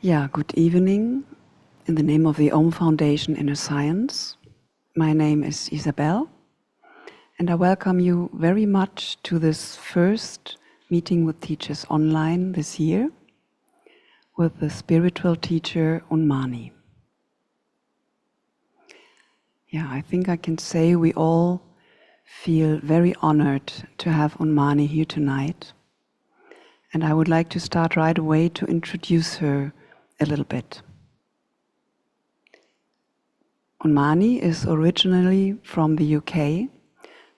Yeah, good evening. In the name of the Om Foundation Inner Science, my name is Isabel, and I welcome you very much to this first meeting with teachers online this year with the spiritual teacher Unmani. Yeah, I think I can say we all feel very honored to have Unmani here tonight, and I would like to start right away to introduce her a little bit. Unmani is originally from the UK,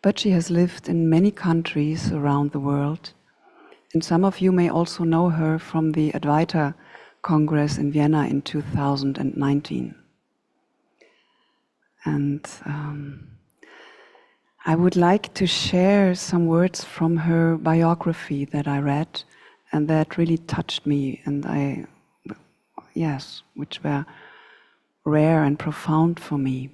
but she has lived in many countries around the world. And some of you may also know her from the Advaita Congress in Vienna in 2019. And I would like to share some words from her biography that I read and that really touched me, and which were rare and profound for me.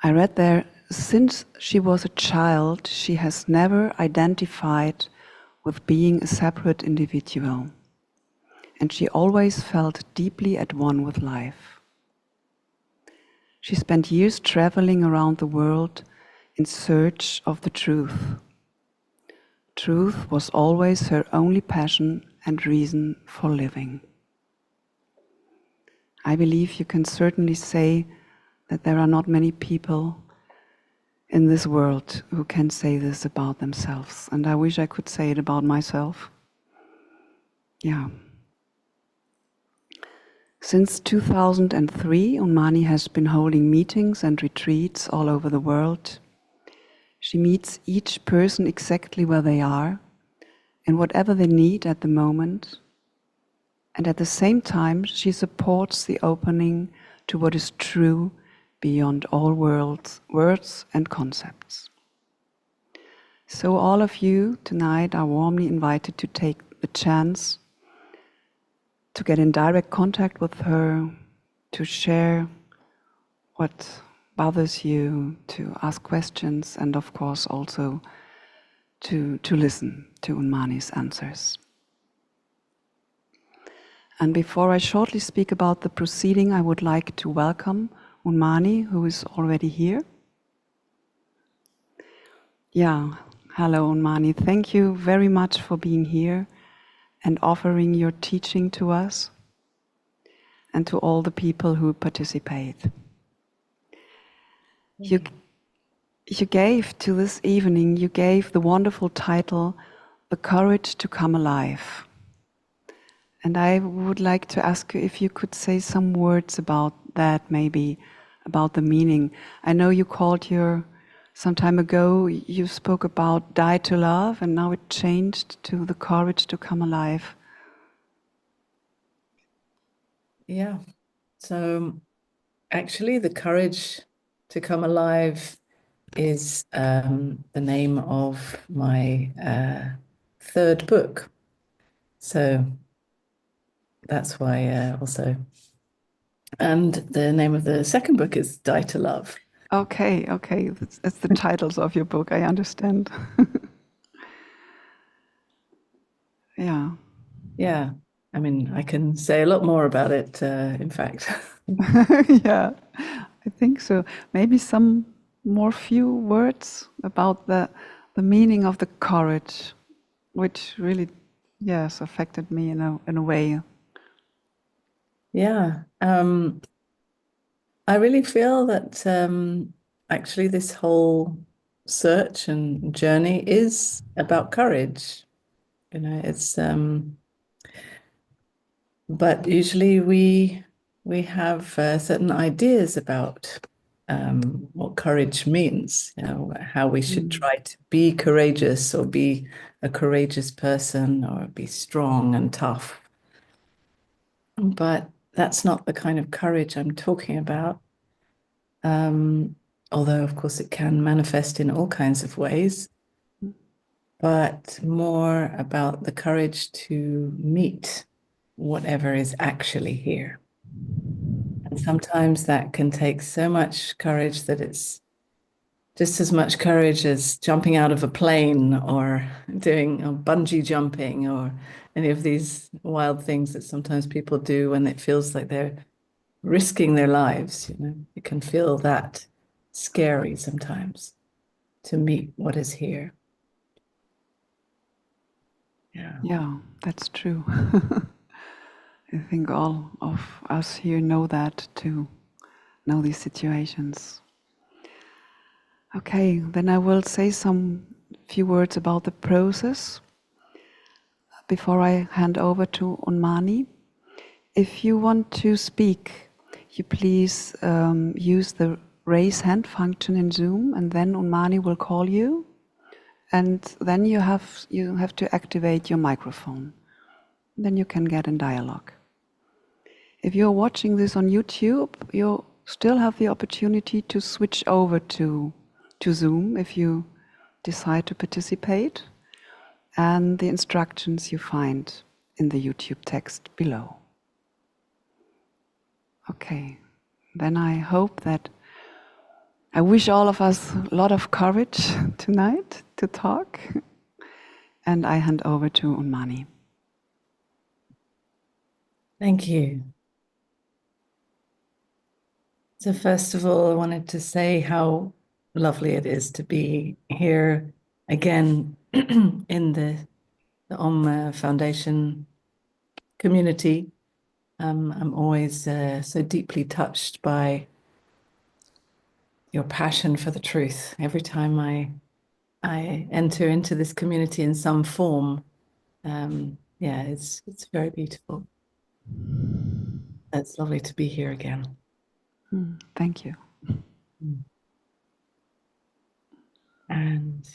I read there, since she was a child, she has never identified with being a separate individual, and she always felt deeply at one with life. She spent years traveling around the world in search of the truth. Truth was always her only passion and reason for living. I believe you can certainly say that there are not many people in this world who can say this about themselves. And I wish I could say it about myself. Yeah. Since 2003, Unmani has been holding meetings and retreats all over the world. She meets each person exactly where they are and whatever they need at the moment. And at the same time, she supports the opening to what is true beyond all words and concepts. So all of you tonight are warmly invited to take the chance to get in direct contact with her, to share what bothers you, to ask questions, and of course also to listen to Unmani's answers. And before I shortly speak about the proceeding, I would like to welcome Unmani, who is already here. Yeah, hello Unmani. Thank you very much for being here and offering your teaching to us and to all the people who participate. You gave to this evening, you gave the wonderful title, The Courage to Come Alive. And I would like to ask you if you could say some words about that, maybe about the meaning. I know you called some time ago, you spoke about die to love, and now it changed to the courage to come alive. Yeah, so actually the courage to come alive is the name of my third book. So that's why also. And the name of the second book is Die to Love. Okay, that's the titles of your book, I understand. Yeah. Yeah, I mean, I can say a lot more about it, in fact. Yeah, I think so. Maybe some more few words about the meaning of the courage, which really, yes, affected me in a way. Yeah, I really feel that actually this whole search and journey is about courage. You know, it's but usually we have certain ideas about what courage means, you know, how we should try to be courageous or be a courageous person or be strong and tough. But that's not the kind of courage I'm talking about. Although, of course, it can manifest in all kinds of ways, but more about the courage to meet whatever is actually here. And sometimes that can take so much courage that it's just as much courage as jumping out of a plane or doing bungee jumping or any of these wild things that sometimes people do when it feels like they're risking their lives. It can feel that scary sometimes to meet what is here. Yeah, that's true. I think all of us here know that too, know these situations. Okay, then I will say some few words about the process before I hand over to Unmani. If you want to speak, you please use the raise hand function in Zoom, and then Unmani will call you, and then you have to activate your microphone. Then you can get in dialogue. If you're watching this on YouTube, you still have the opportunity to switch over to Zoom if you decide to participate, and the instructions you find in the YouTube text below. Okay, then I wish all of us a lot of courage tonight to talk, and I hand over to Unmani. Thank you. So first of all, I wanted to say how lovely it is to be here again in the Om Foundation community. I'm always so deeply touched by your passion for the truth. Every time I enter into this community in some form, yeah, it's very beautiful. It's lovely to be here again. Thank you. And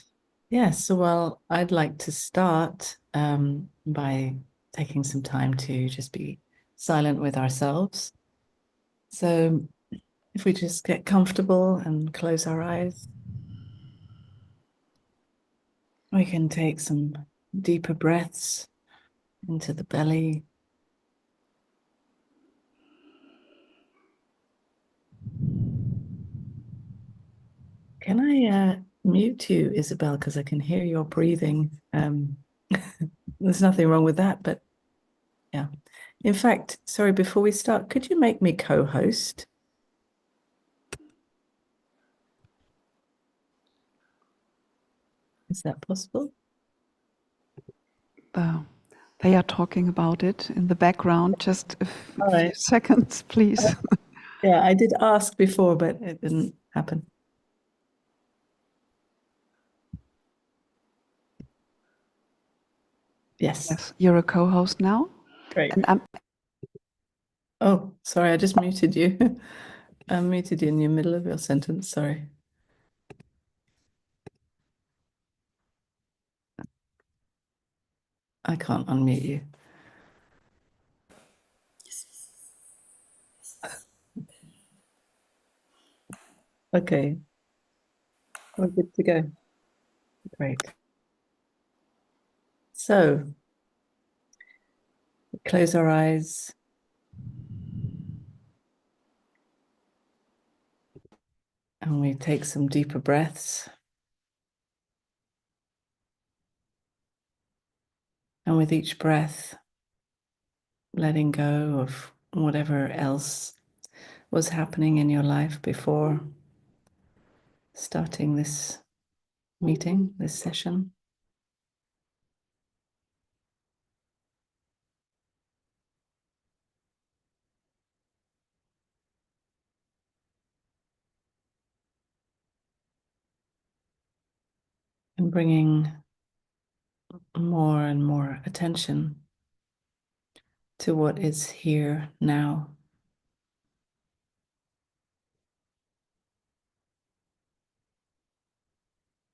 yes, well, I'd like to start by taking some time to just be silent with ourselves. So if we just get comfortable and close our eyes, we can take some deeper breaths into the belly. Can I mute you, Isabel, because I can hear your breathing. There's nothing wrong with that, but yeah. In fact, sorry, before we start, could you make me co-host? Is that possible? They are talking about it in the background. Just a few seconds, please. Yeah, I did ask before, but it didn't happen. Yes. Yes, you're a co-host now. Great. And Oh, sorry, I just muted you. I muted you in the middle of your sentence, sorry. I can't unmute you. Okay. We're good to go. Great. So, close our eyes. And we take some deeper breaths. And with each breath, letting go of whatever else was happening in your life before starting this meeting, this session. And bringing more and more attention to what is here now.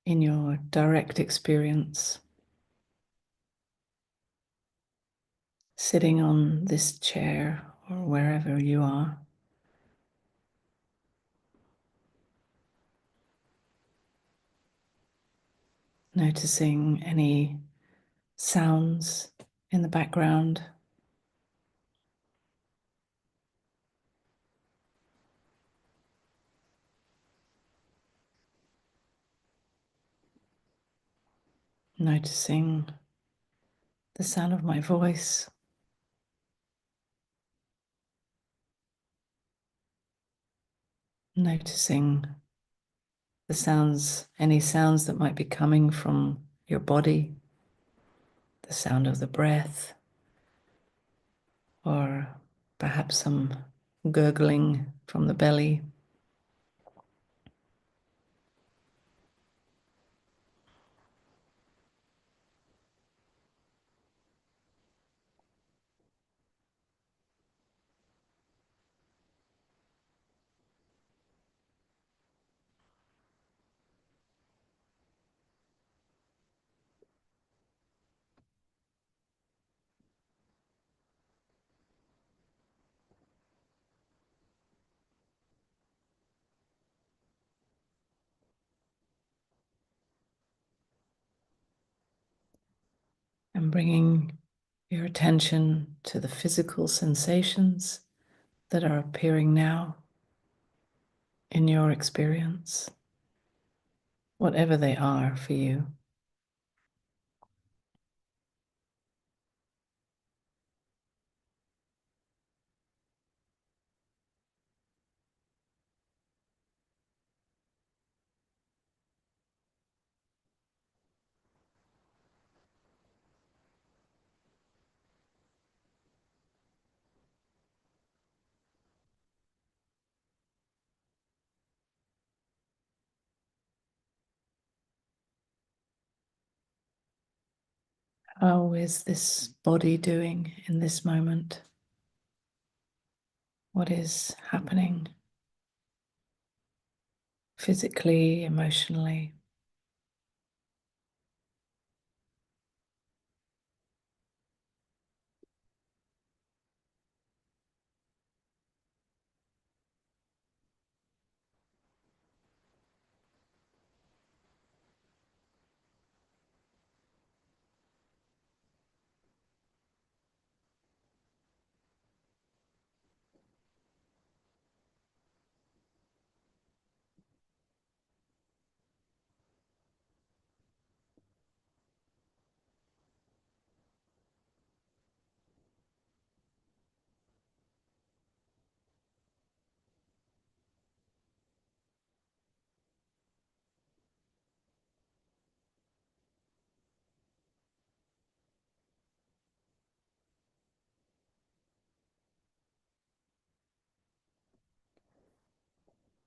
In your direct experience, sitting on this chair or wherever you are. Noticing any sounds in the background. noticing the sound of my voice, noticing the sounds, any sounds that might be coming from your body, the sound of the breath, or perhaps some gurgling from the belly. And bringing your attention to the physical sensations that are appearing now in your experience, whatever they are for you. How is this body doing in this moment? What is happening physically, emotionally?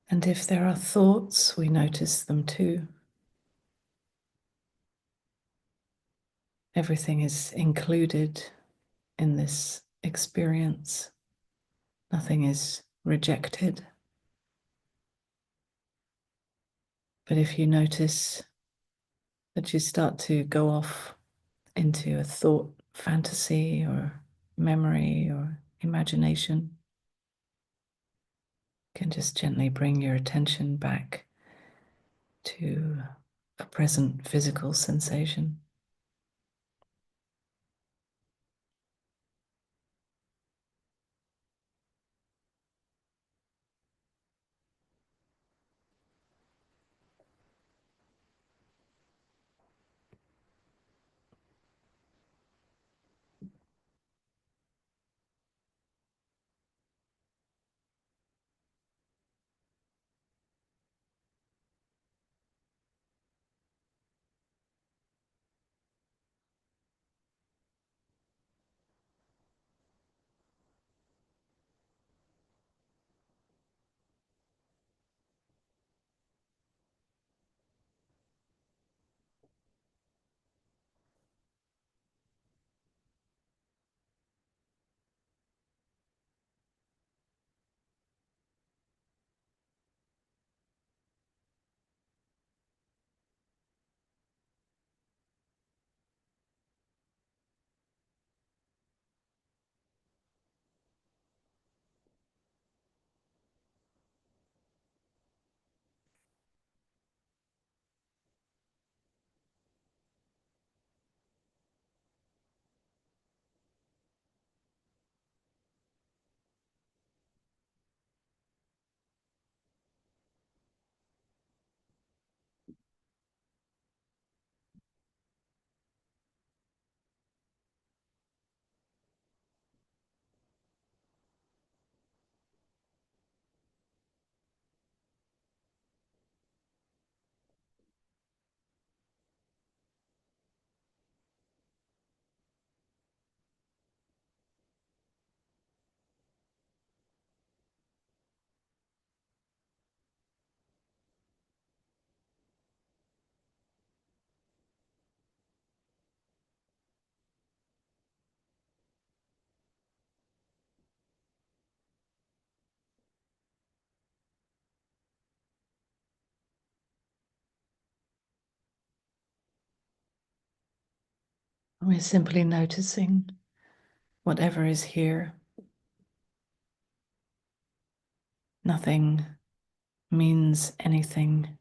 And if there are thoughts, we notice them too. Everything is included in this experience. Nothing is rejected. But if you notice that you start to go off into a thought fantasy or memory or imagination, you can just gently bring your attention back to a present physical sensation. We're simply noticing whatever is here. Nothing means anything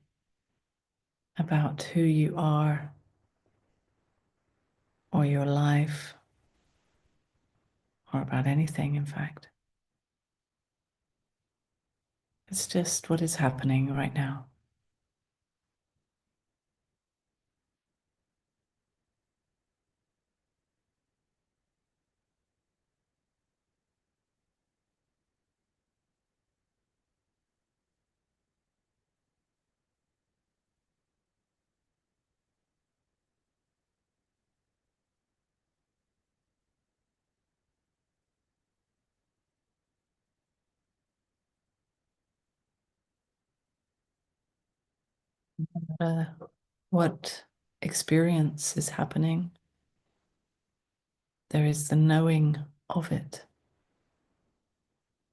about who you are or your life or about anything, in fact. It's just what is happening right now. Uh, what experience is happening, there is the knowing of it,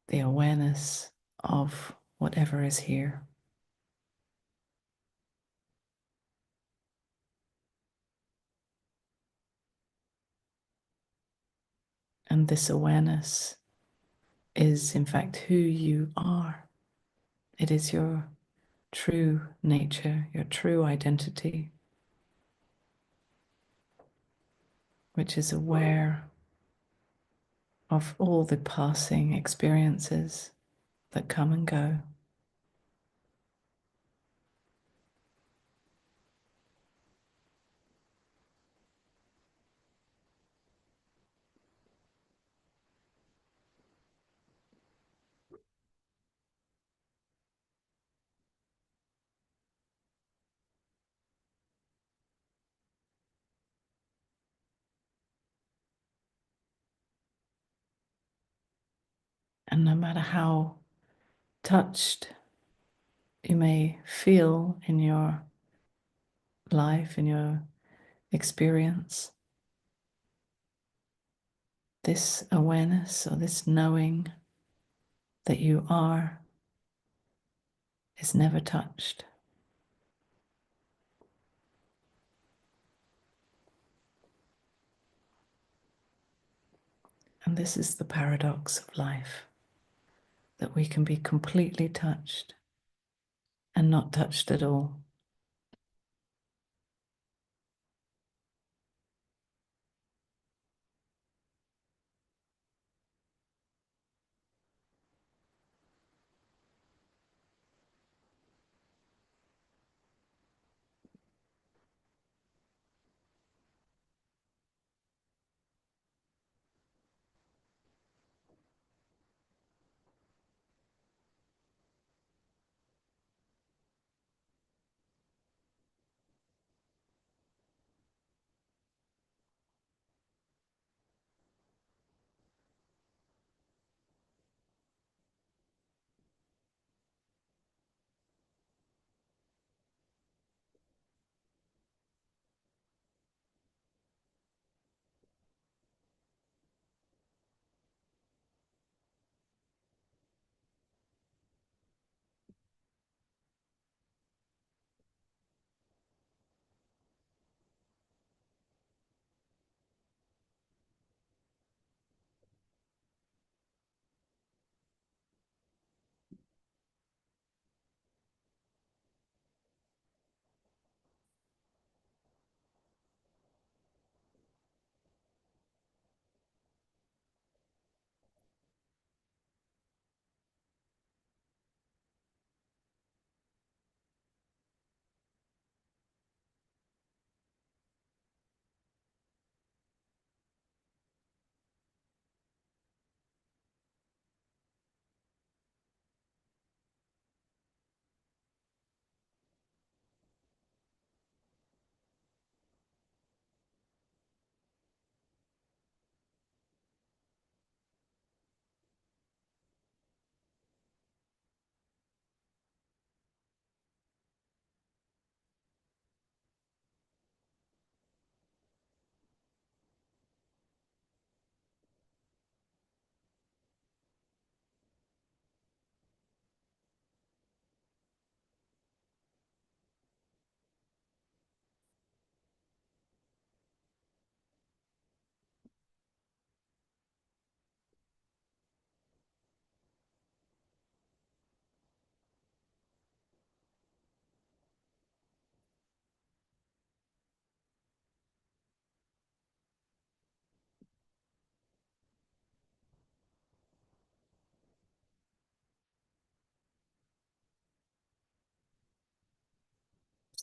the awareness of whatever is here. And this awareness is, in fact, who you are. It is your true nature, your true identity, which is aware of all the passing experiences that come and go. And no matter how touched you may feel in your life, in your experience, this awareness or this knowing that you are is never touched. And this is the paradox of life, that we can be completely touched and not touched at all.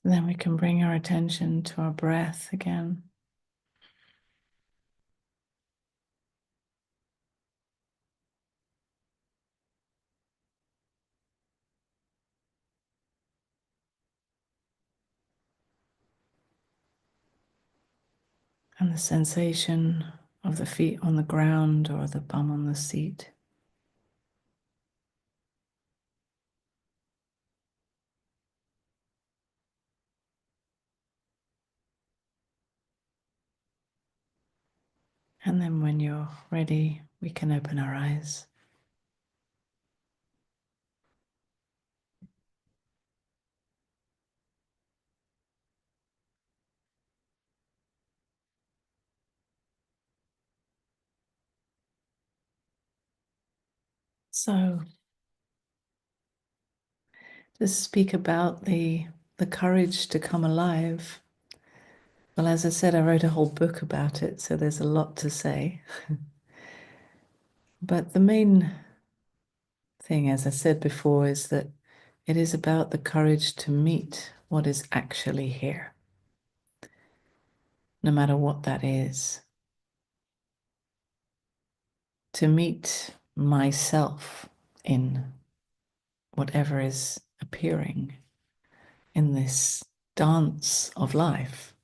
So then we can bring our attention to our breath again. And the sensation of the feet on the ground or the bum on the seat. And then when you're ready, we can open our eyes. So, to speak about the courage to come alive. Well, as I said, I wrote a whole book about it, so there's a lot to say. But the main thing, as I said before, is that it is about the courage to meet what is actually here, no matter what that is. To meet myself in whatever is appearing in this dance of life.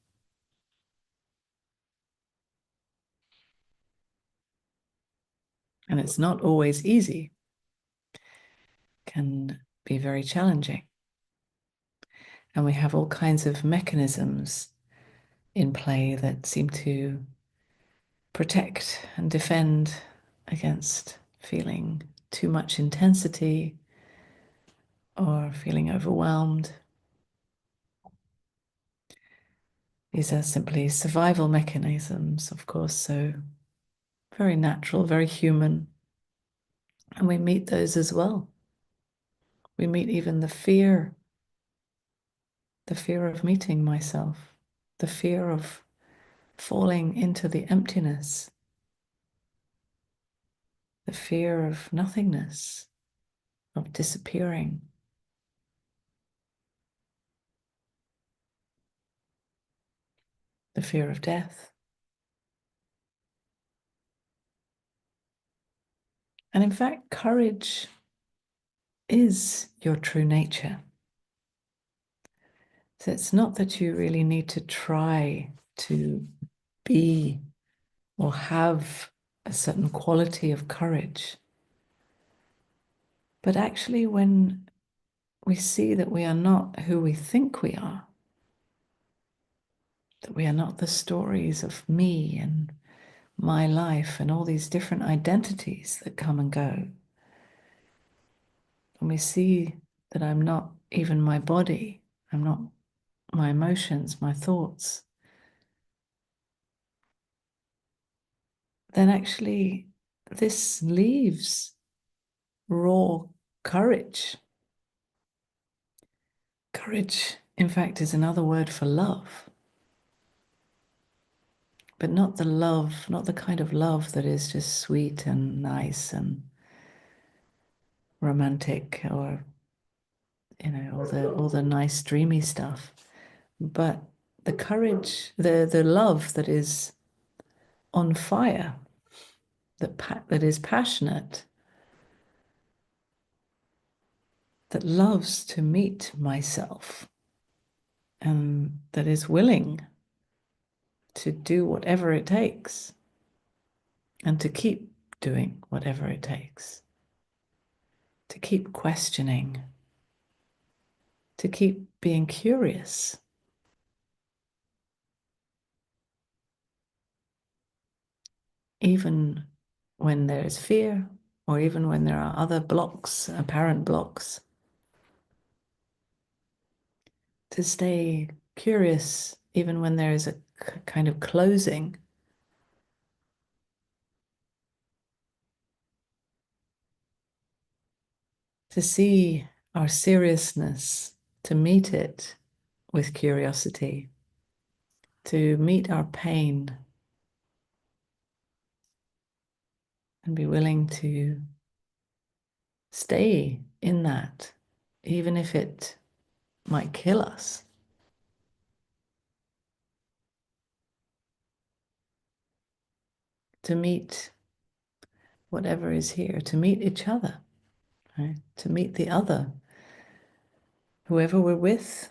And it's not always easy, can be very challenging. And we have all kinds of mechanisms in play that seem to protect and defend against feeling too much intensity or feeling overwhelmed. These are simply survival mechanisms, of course, so very natural, very human. And we meet those as well. We meet even the fear of meeting myself, the fear of falling into the emptiness, the fear of nothingness, of disappearing. The fear of death. And in fact, courage is your true nature. So it's not that you really need to try to be or have a certain quality of courage. But actually, when we see that we are not who we think we are, that we are not the stories of me and my life and all these different identities that come and go, when we see that I'm not even my body, I'm not my emotions, my thoughts, then actually this leaves raw courage. Courage, in fact, is another word for love. But not the love, not the kind of love that is just sweet and nice and romantic, or all the nice dreamy stuff. But the courage, the love that is on fire, that is passionate, that loves to meet myself, and that is willing to do whatever it takes and to keep doing whatever it takes, to keep questioning, to keep being curious. Even when there is fear, or even when there are other blocks, apparent blocks, to stay curious, even when there is a kind of closing. To see our seriousness, to meet it with curiosity, to meet our pain and be willing to stay in that, even if it might kill us. to meet whatever is here, to meet each other, right? To meet the other, whoever we're with,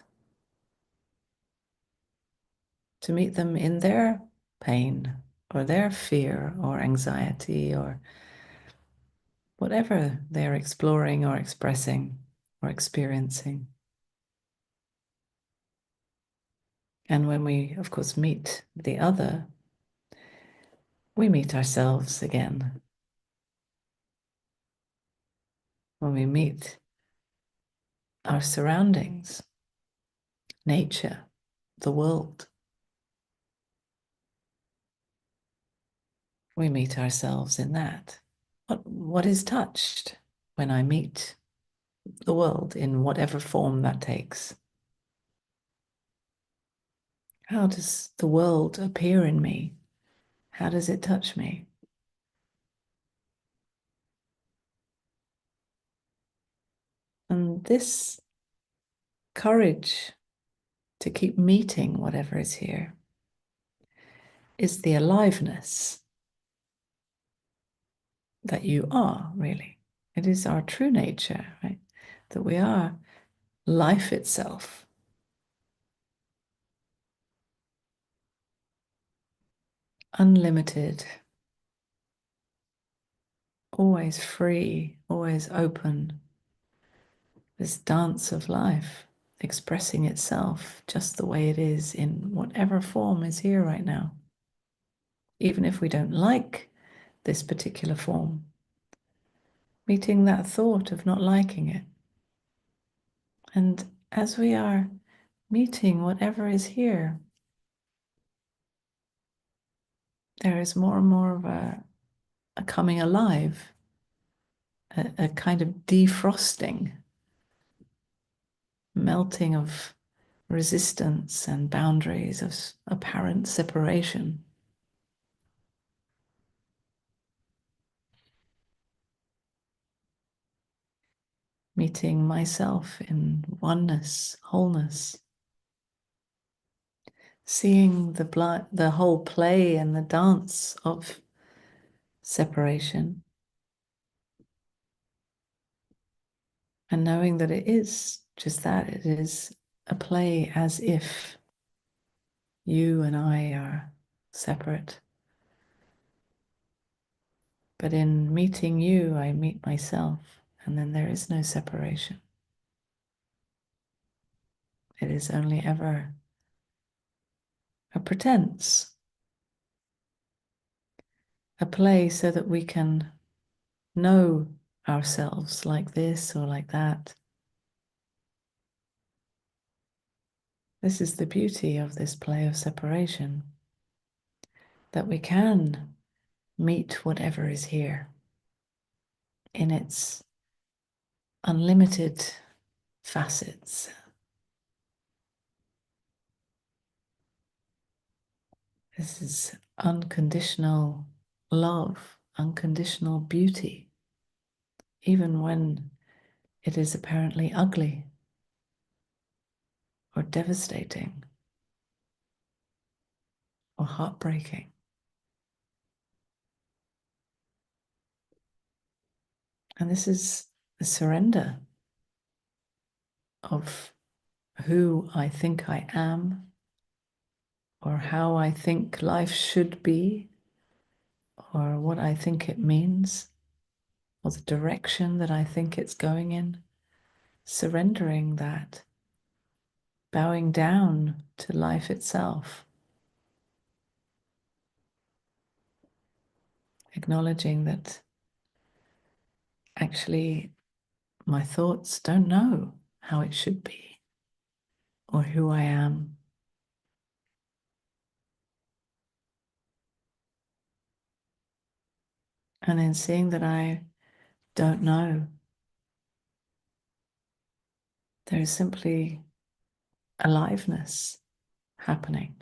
to meet them in their pain or their fear or anxiety or whatever they're exploring or expressing or experiencing. And when we, of course, meet the other, we meet ourselves again. When we meet our surroundings, nature, the world, we meet ourselves in that. What is touched when I meet the world in whatever form that takes? How does the world appear in me? How does it touch me? And this courage to keep meeting whatever is here is the aliveness that you are, really. It is our true nature, right? That we are life itself. Unlimited, always free, always open. This dance of life expressing itself just the way it is in whatever form is here right now. Even if we don't like this particular form, meeting that thought of not liking it. And as we are meeting whatever is here, there is more and more of a coming alive, a kind of defrosting, melting of resistance and boundaries of apparent separation. Meeting myself in oneness, wholeness, seeing the whole play and the dance of separation, and knowing that it is just that, it is a play as if you and I are separate. But in meeting you, I meet myself, and then there is no separation. It is only ever a pretense, a play so that we can know ourselves like this or like that. This is the beauty of this play of separation, that we can meet whatever is here in its unlimited facets. This is unconditional love, unconditional beauty, even when it is apparently ugly or devastating or heartbreaking. And this is a surrender of who I think I am, or how I think life should be, or what I think it means, or the direction that I think it's going in. Surrendering that, bowing down to life itself, acknowledging that actually my thoughts don't know how it should be or who I am. And then seeing that I don't know, there is simply aliveness happening.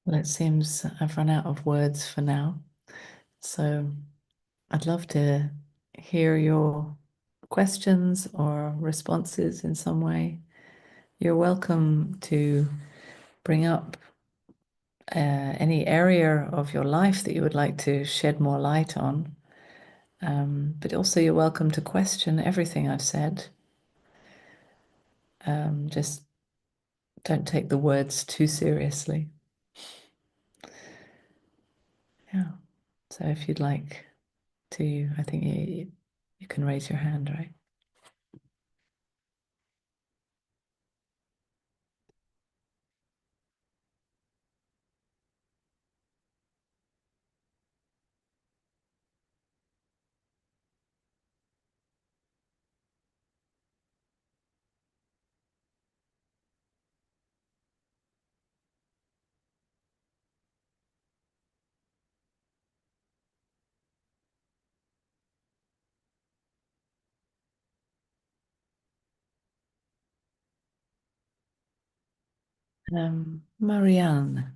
Well, it seems I've run out of words for now. So I'd love to hear your questions or responses in some way. You're welcome to bring up any area of your life that you would like to shed more light on. But also you're welcome to question everything I've said. Just don't take the words too seriously. Yeah. So if you'd like to, I think you can raise your hand, right? Marianne.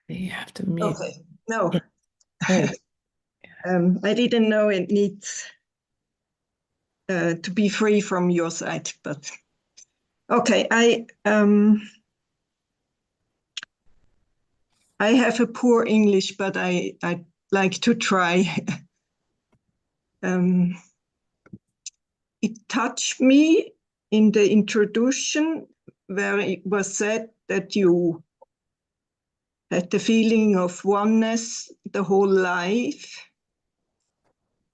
You have to mute. Okay, no, Yeah, there I didn't know it needs to be free from your side, but okay, I have a poor English, but I like to try. It touched me in the introduction where it was said that you had the feeling of oneness the whole life.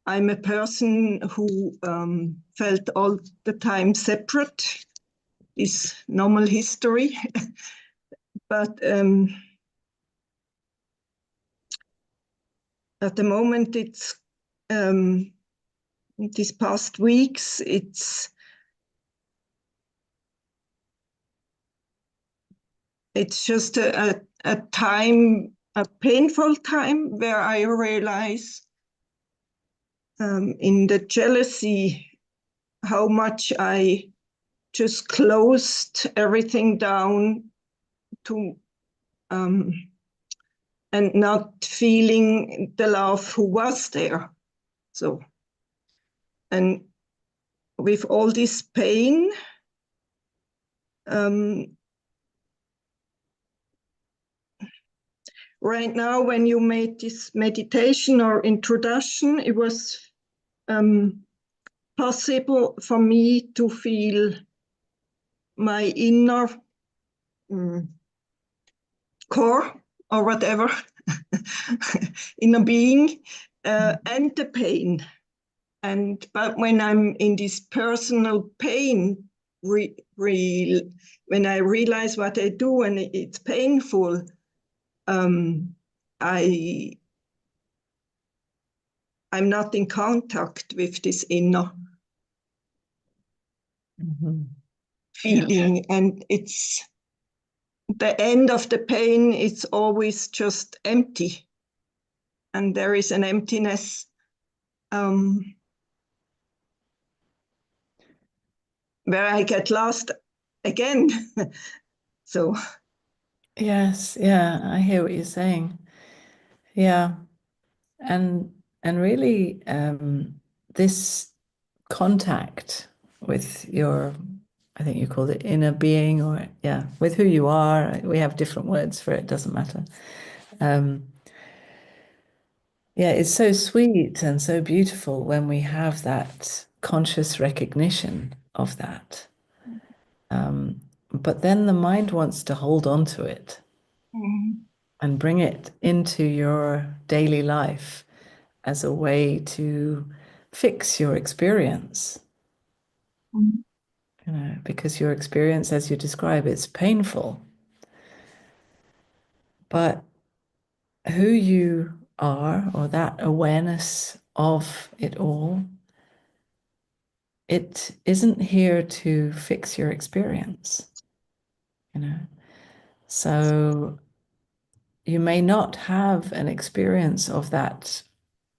I'm a person who felt all the time separate, is normal history. But at the moment, it's these past weeks, it's just a time, a painful time where I realize in the jealousy how much I just closed everything down to and not feeling the love who was there. So, and with all this pain, right now, when you made this meditation or introduction, it was possible for me to feel my inner core or whatever, inner being, and the pain. But when I'm in this personal pain, when I realize what I do and it's painful, I'm not in contact with this inner feeling, yeah. And it's the end of the pain. It's always just empty, and there is an emptiness where I get lost again. So yes, yeah, I hear what you're saying. Yeah, and really, this contact with your, I think you called it inner being, or yeah, with who you are. We have different words for it, doesn't matter. Yeah, it's so sweet and so beautiful when we have that conscious recognition of that. But then the mind wants to hold on to it and bring it into your daily life as a way to fix your experience. You know, because your experience, as you describe, it's painful. But who you are, or that awareness of it all, it isn't here to fix your experience, you know. So you may not have an experience of that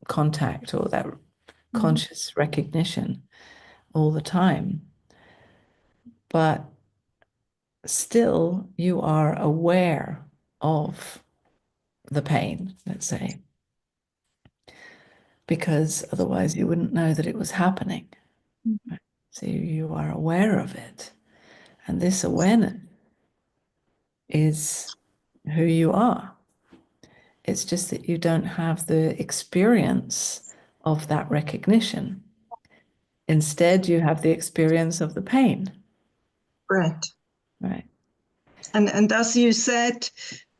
contact or that conscious recognition all the time, but still you are aware of the pain, let's say, because otherwise you wouldn't know that it was happening. Right? So you are aware of it. And this awareness is who you are. It's just that you don't have the experience of that recognition. Instead, you have the experience of the pain. Right. Right. And as you said,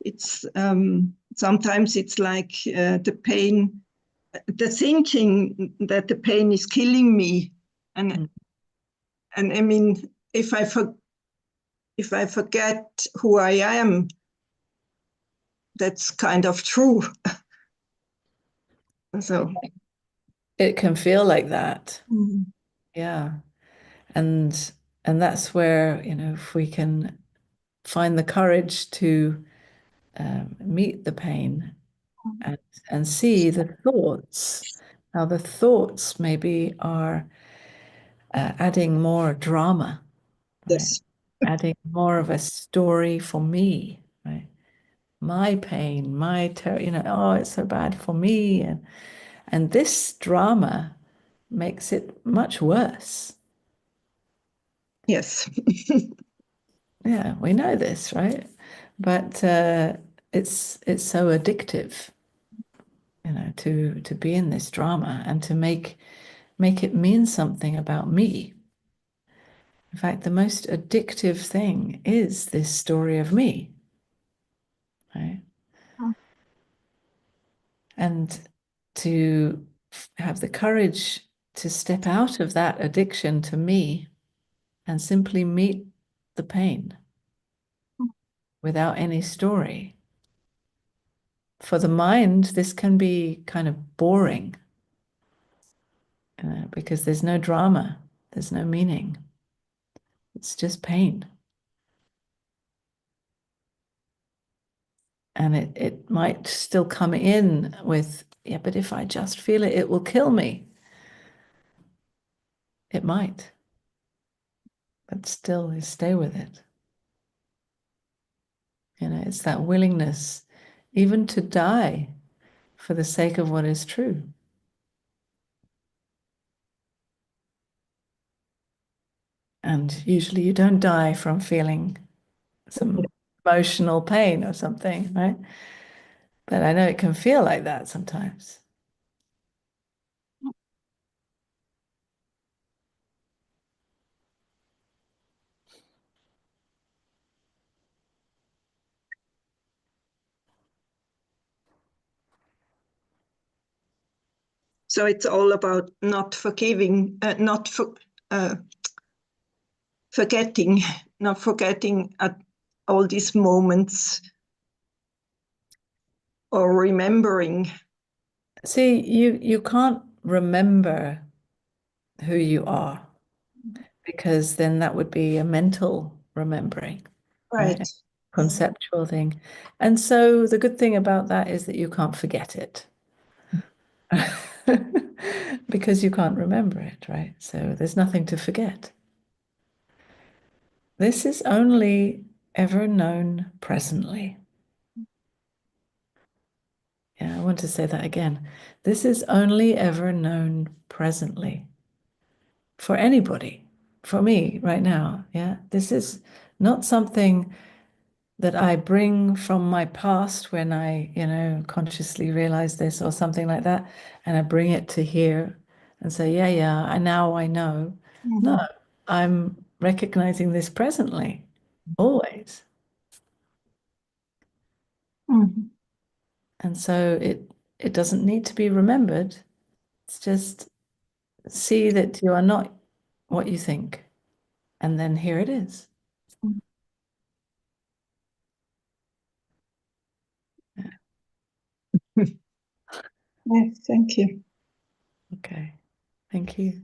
it's sometimes it's like the pain, the thinking that the pain is killing me, and I mean, if I forget who I am, that's kind of true. So It can feel like that. mm, Yeah. And that's where, if we can find the courage to meet the pain and see the thoughts, how the thoughts maybe are adding more drama, right? yes, Adding more of a story for me, right? My pain, oh, it's so bad for me. And this drama makes it much worse. yes, Yeah, we know this, right? But it's so addictive, to be in this drama and to make it mean something about me. In fact, the most addictive thing is this story of me, right? And to have the courage to step out of that addiction to me and simply meet the pain without any story. For the mind, this can be kind of boring, because there's no drama, there's no meaning. It's just pain. And it might still come in with, yeah, but if I just feel it, it will kill me. It might, but still stay with it. It's that willingness even to die for the sake of what is true. And usually you don't die from feeling some emotional pain or something, right? But I know it can feel like that sometimes. so it's all about not forgiving, forgetting, not forgetting at all these moments, or remembering. See, you can't remember who you are, because then that would be a mental remembering, right? Right. A conceptual thing. And so the good thing about that is that you can't forget it. Because you can't remember it, right? So there's nothing to forget. This is only ever known presently. Yeah, I want to say that again. This is only ever known presently for anybody, for me right now. Yeah, this is not something that I bring from my past when I, consciously realize this or something like that, and I bring it to here and say, yeah, now I know. No, I'm recognizing this presently, always. Mhm. And so it doesn't need to be remembered. It's just see that you are not what you think. And then here it is. Yes, thank you. Okay. Thank you.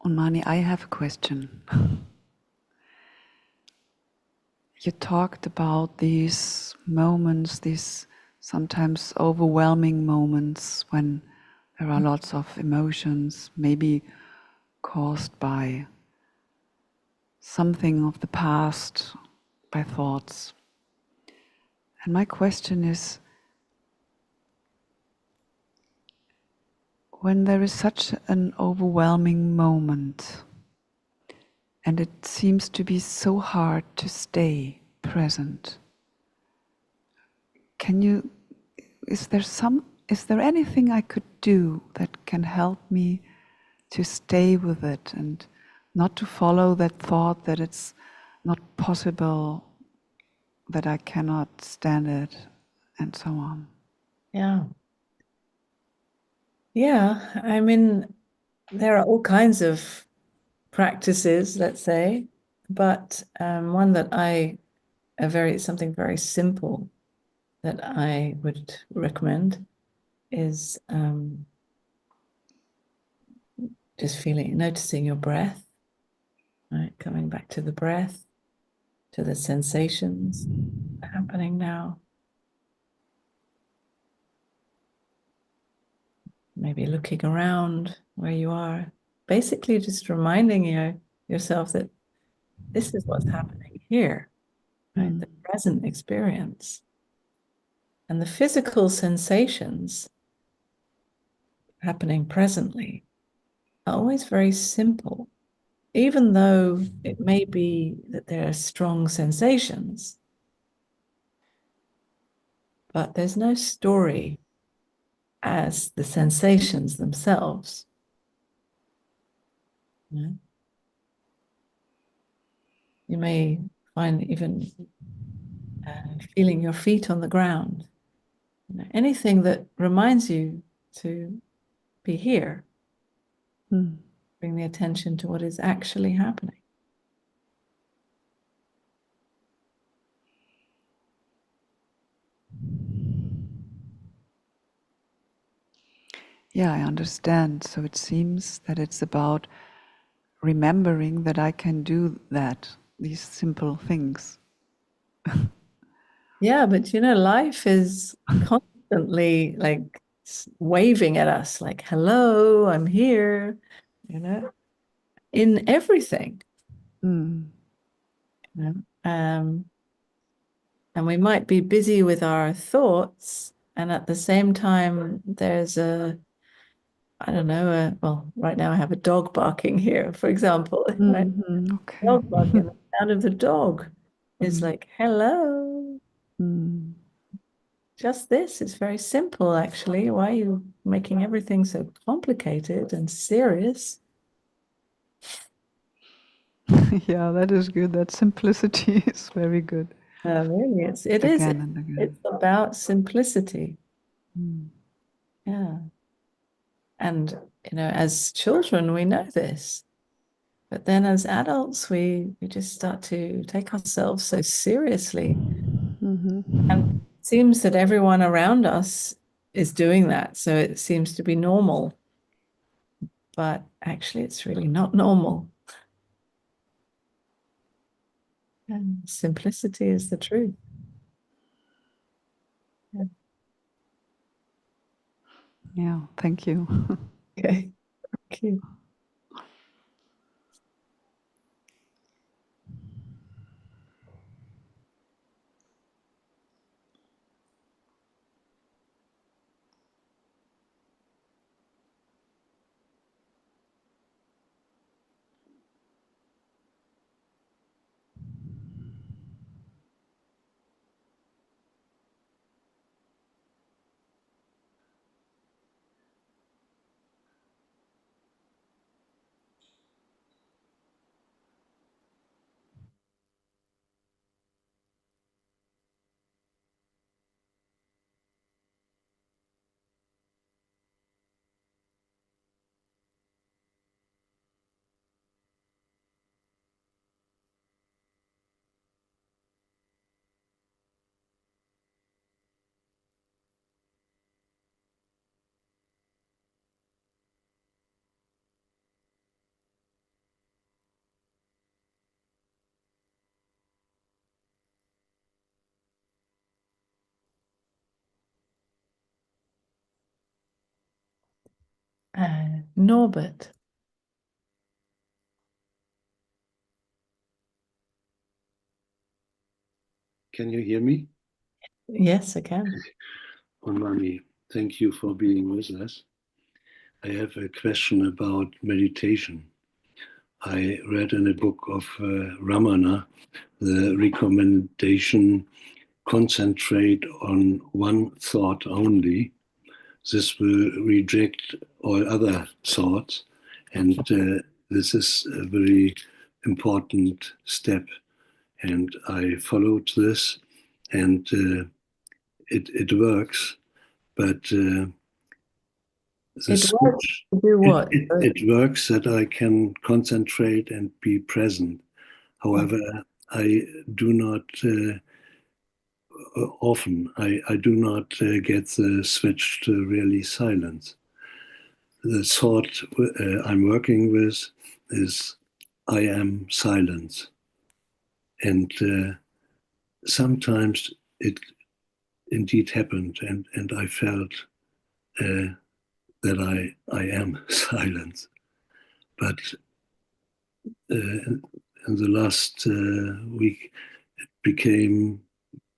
Unmani, I have a question. You talked about these moments, these sometimes overwhelming moments when there are lots of emotions, maybe caused by something of the past, by thoughts. And my question is, when there is such an overwhelming moment, and it seems to be so hard to stay present, is there anything I could do that can help me to stay with it and not to follow that thought that it's not possible, that I cannot stand it, and so on? Yeah. Yeah, I mean, there are all kinds of practices, let's say, but one that something very simple that I would recommend is just noticing your breath, right? Coming back to the breath, to the sensations happening now. Maybe looking around where you are, basically just reminding yourself that this is what's happening here, right? The present experience. And the physical sensations happening presently are always very simple, even though it may be that there are strong sensations, but there's no story as the sensations themselves. You may find even feeling your feet on the ground, anything that reminds you to be here, bring the attention to what is actually happening. Yeah, I understand. So it seems that it's about remembering that I can do that, these simple things. Yeah, but life is constantly like waving at us, like, hello, I'm here, in everything. And we might be busy with our thoughts, and at the same time, there's well, right now I have a dog barking here, for example. Right? Okay. Dog barking, the sound of the dog is like, hello. Just this, it's very simple, actually. Why are you making everything so complicated and serious? Yeah, that is good. That simplicity is very good. Really, it is. Again and again. It's about simplicity. Yeah. And, as children, we know this. But then as adults, we just start to take ourselves so seriously. And it seems that everyone around us is doing that. So it seems to be normal. But actually, it's really not normal. And simplicity is the truth. Yeah, thank you. Okay, thank you. Norbert. Can you hear me? Yes, I can. Unmani, thank you for being with us. I have a question about meditation. I read in a book of Ramana the recommendation concentrate on one thought only. This will reject all other thoughts, and this is a very important step. And I followed this, and it works, but the It works switch, to do what? it works that I can concentrate and be present. However, I do not often, I do not get the switch to really silence. The thought I'm working with is I am silence. And sometimes it indeed happened, and I felt that I am silence. But in the last week, it became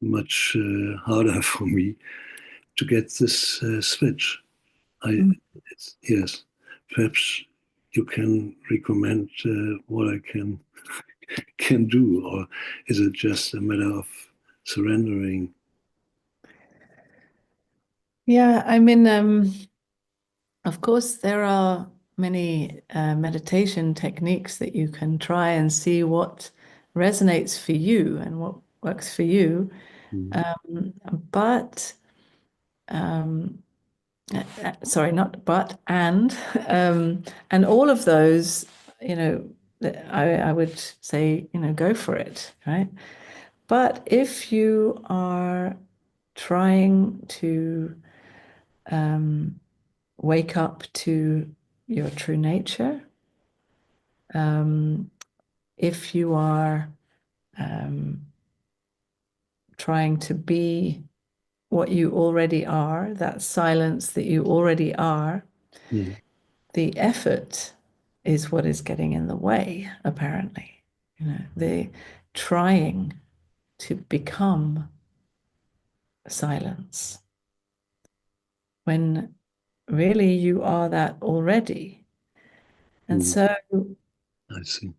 much harder for me to get this switch. Yes, perhaps you can recommend what I can do, or is it just a matter of surrendering? Yeah, I mean, of course, there are many meditation techniques that you can try and see what resonates for you and what works for you. But sorry, not but, and all of those, I would say, go for it, right? But if you are trying to wake up to your true nature, if you are trying to be what you already are, that silence that you already are, the effort is what is getting in the way, apparently. The trying to become silence when really you are that already. And so, I see.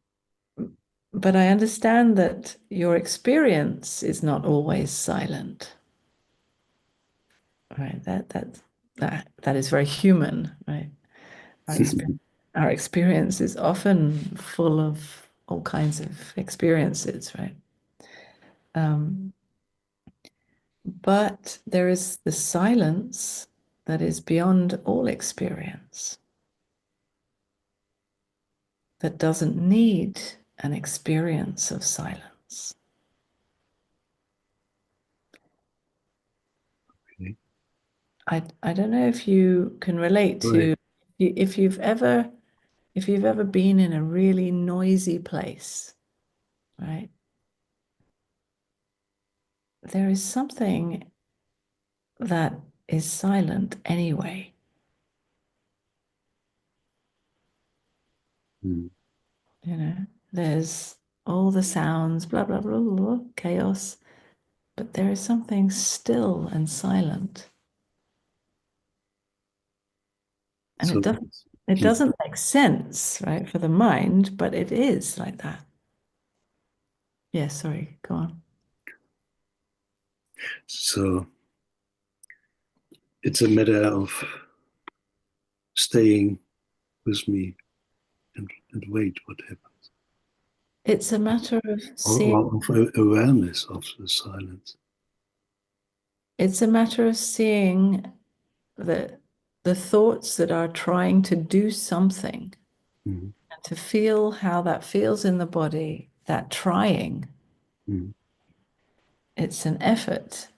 but I understand that your experience is not always silent. Right, that is very human, right? Our experience is often full of all kinds of experiences, right? But there is the silence that is beyond all experience, that doesn't need an experience of silence. Okay. I don't know if you can relate to if you've ever been in a really noisy place, right? There is something that is silent anyway. There's all the sounds, blah, blah, blah, blah, chaos, but there is something still and silent. And So it doesn't make sense, right, for the mind, but it is like that. Yeah, sorry, go on. So it's a matter of staying with me and wait what happens. It's a matter of Or of awareness of the silence. It's a matter of seeing the thoughts that are trying to do something, and to feel how that feels in the body, that trying. It's an effort.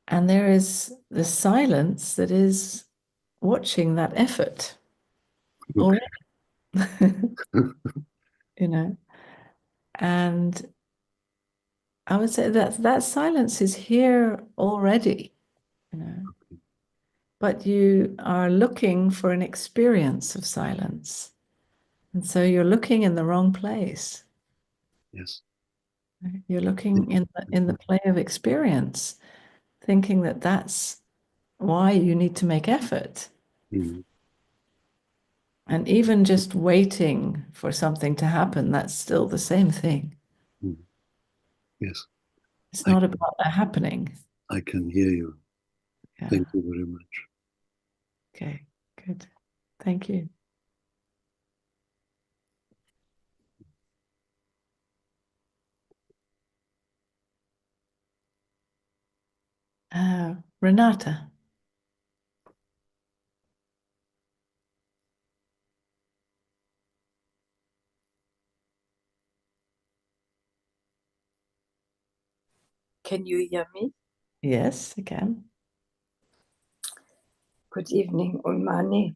And there is the silence that is watching that effort already. And I would say that silence is here already. but you are looking for an experience of silence. And so you're looking in the wrong place. Yes. You're looking in the play of experience, thinking that that's why you need to make effort. Mm. And even just waiting for something to happen, that's still the same thing. Mm. Yes. It's not about a happening. I can hear you. Yeah. Thank you very much. Okay, good. Thank you. Renata. Can you hear me? Yes, I can. Good evening, Unmani.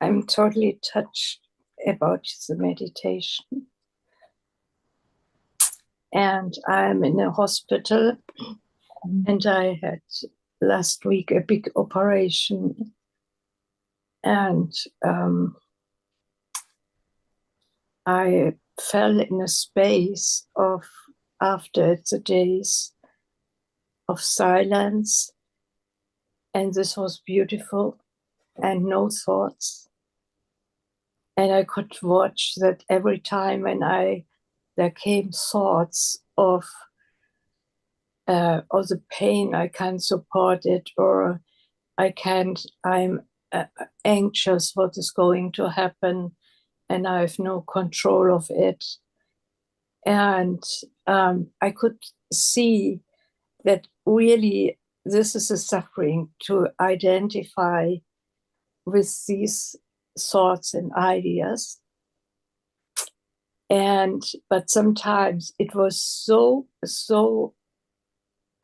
I'm totally touched about the meditation. And I'm in a hospital, and I had last week a big operation. And I fell in a space of, after the days of silence. And this was beautiful, and no thoughts. And I could watch that every time when there came thoughts of the pain, I can't support it, or I'm anxious what is going to happen, and I have no control of it. And I could see that really this is a suffering to identify with these thoughts and ideas. But sometimes it was so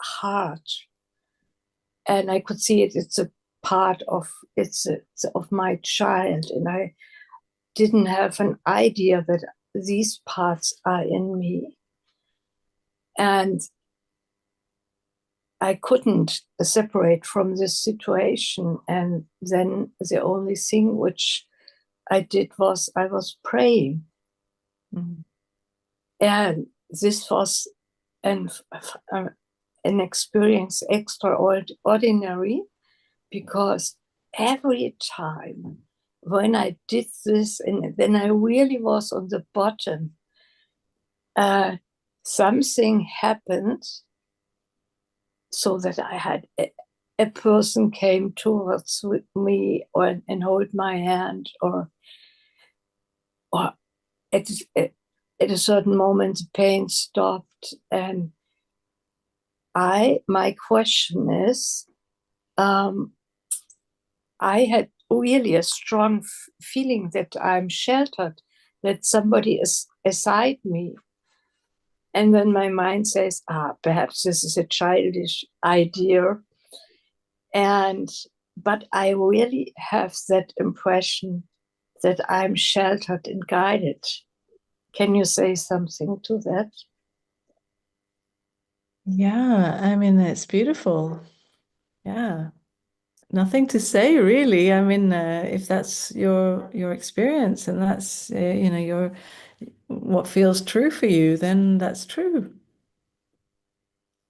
hard, and I could see it's a part of of my child, and I didn't have an idea that these parts are in me, and I couldn't separate from this situation. And then the only thing which I did was I was praying. Mm. And this was an experience extraordinary, because every time when I did this, and then I really was on the bottom, something happened, so that I had a person came towards me and hold my hand, or at a certain moment the pain stopped. And my question is, I had really a strong feeling that I'm sheltered, that somebody is aside me. And then my mind says, perhaps this is a childish idea. But I really have that impression that I'm sheltered and guided. Can you say something to that? Yeah, I mean, it's beautiful. Yeah. Nothing to say, really. I mean, if that's your experience, and that's your what feels true for you, then that's true.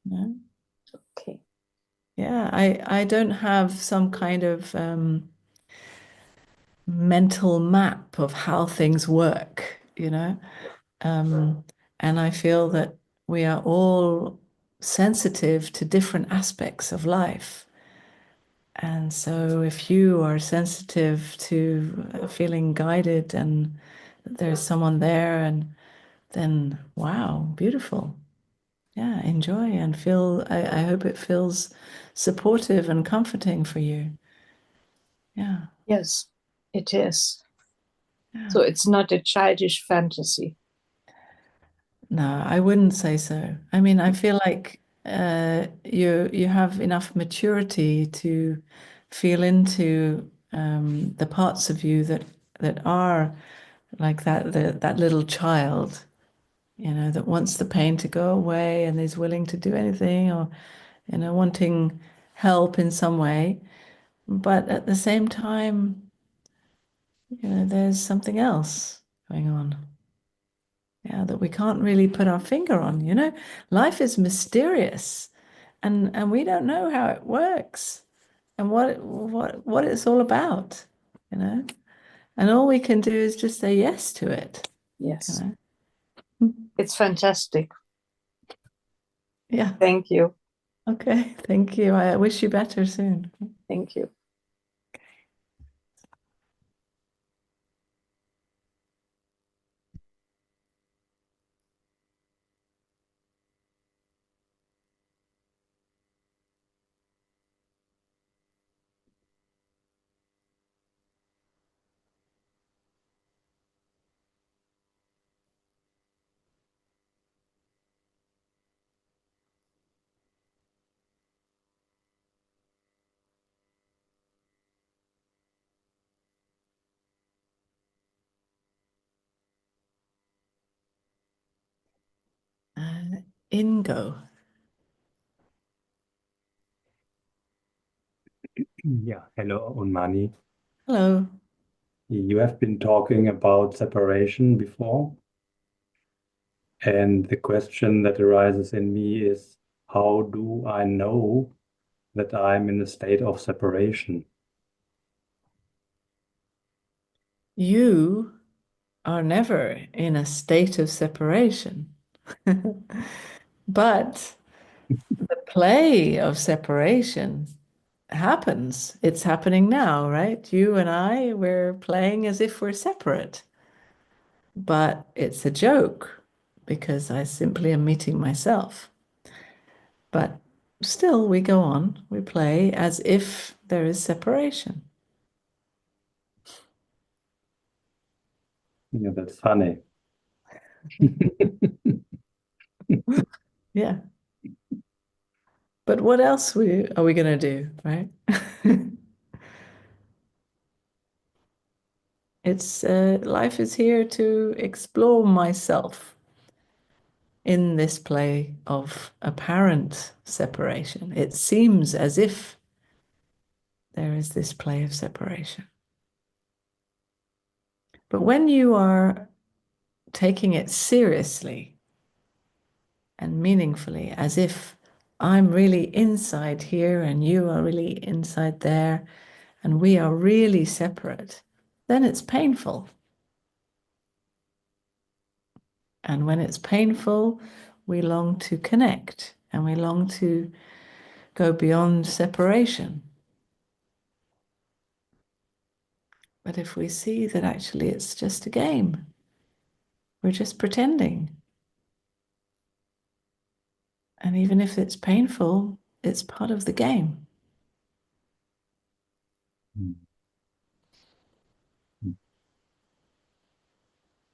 Yeah. Okay. Yeah, I don't have some kind of mental map of how things work, and I feel that we are all sensitive to different aspects of life. And so if you are sensitive to feeling guided and that there's someone there, and then wow, beautiful. Yeah, enjoy and feel, I hope it feels supportive and comforting for you. Yeah. Yes, it is. Yeah. So it's not a childish fantasy. No, I wouldn't say so. I mean, I feel like you have enough maturity to feel into the parts of you that are like that little child, that wants the pain to go away and is willing to do anything, or wanting help in some way, but at the same time, there's something else going on. Yeah, that we can't really put our finger on. Life is mysterious, and we don't know how it works and what it's all about. And all we can do is just say yes to it. Yes. It's fantastic. Yeah. Thank you. Okay. Thank you. I wish you better soon. Thank you. Ingo. Yeah, hello, Unmani. Hello. You have been talking about separation before, and the question that arises in me is, how do I know that I'm in a state of separation? You are never in a state of separation. But the play of separation happens. It's happening now, right? You and I, we're playing as if we're separate. But it's a joke because I simply am meeting myself. But still, we go on, we play as if there is separation. Yeah, that's funny. Yeah. But what else are we going to do, right? It's life is here to explore myself in this play of apparent separation. It seems as if there is this play of separation. But when you are taking it seriously and meaningfully, as if I'm really inside here and you are really inside there, and we are really separate, then it's painful. And when it's painful, we long to connect and we long to go beyond separation. But if we see that actually it's just a game, we're just pretending. And even if it's painful, it's part of the game.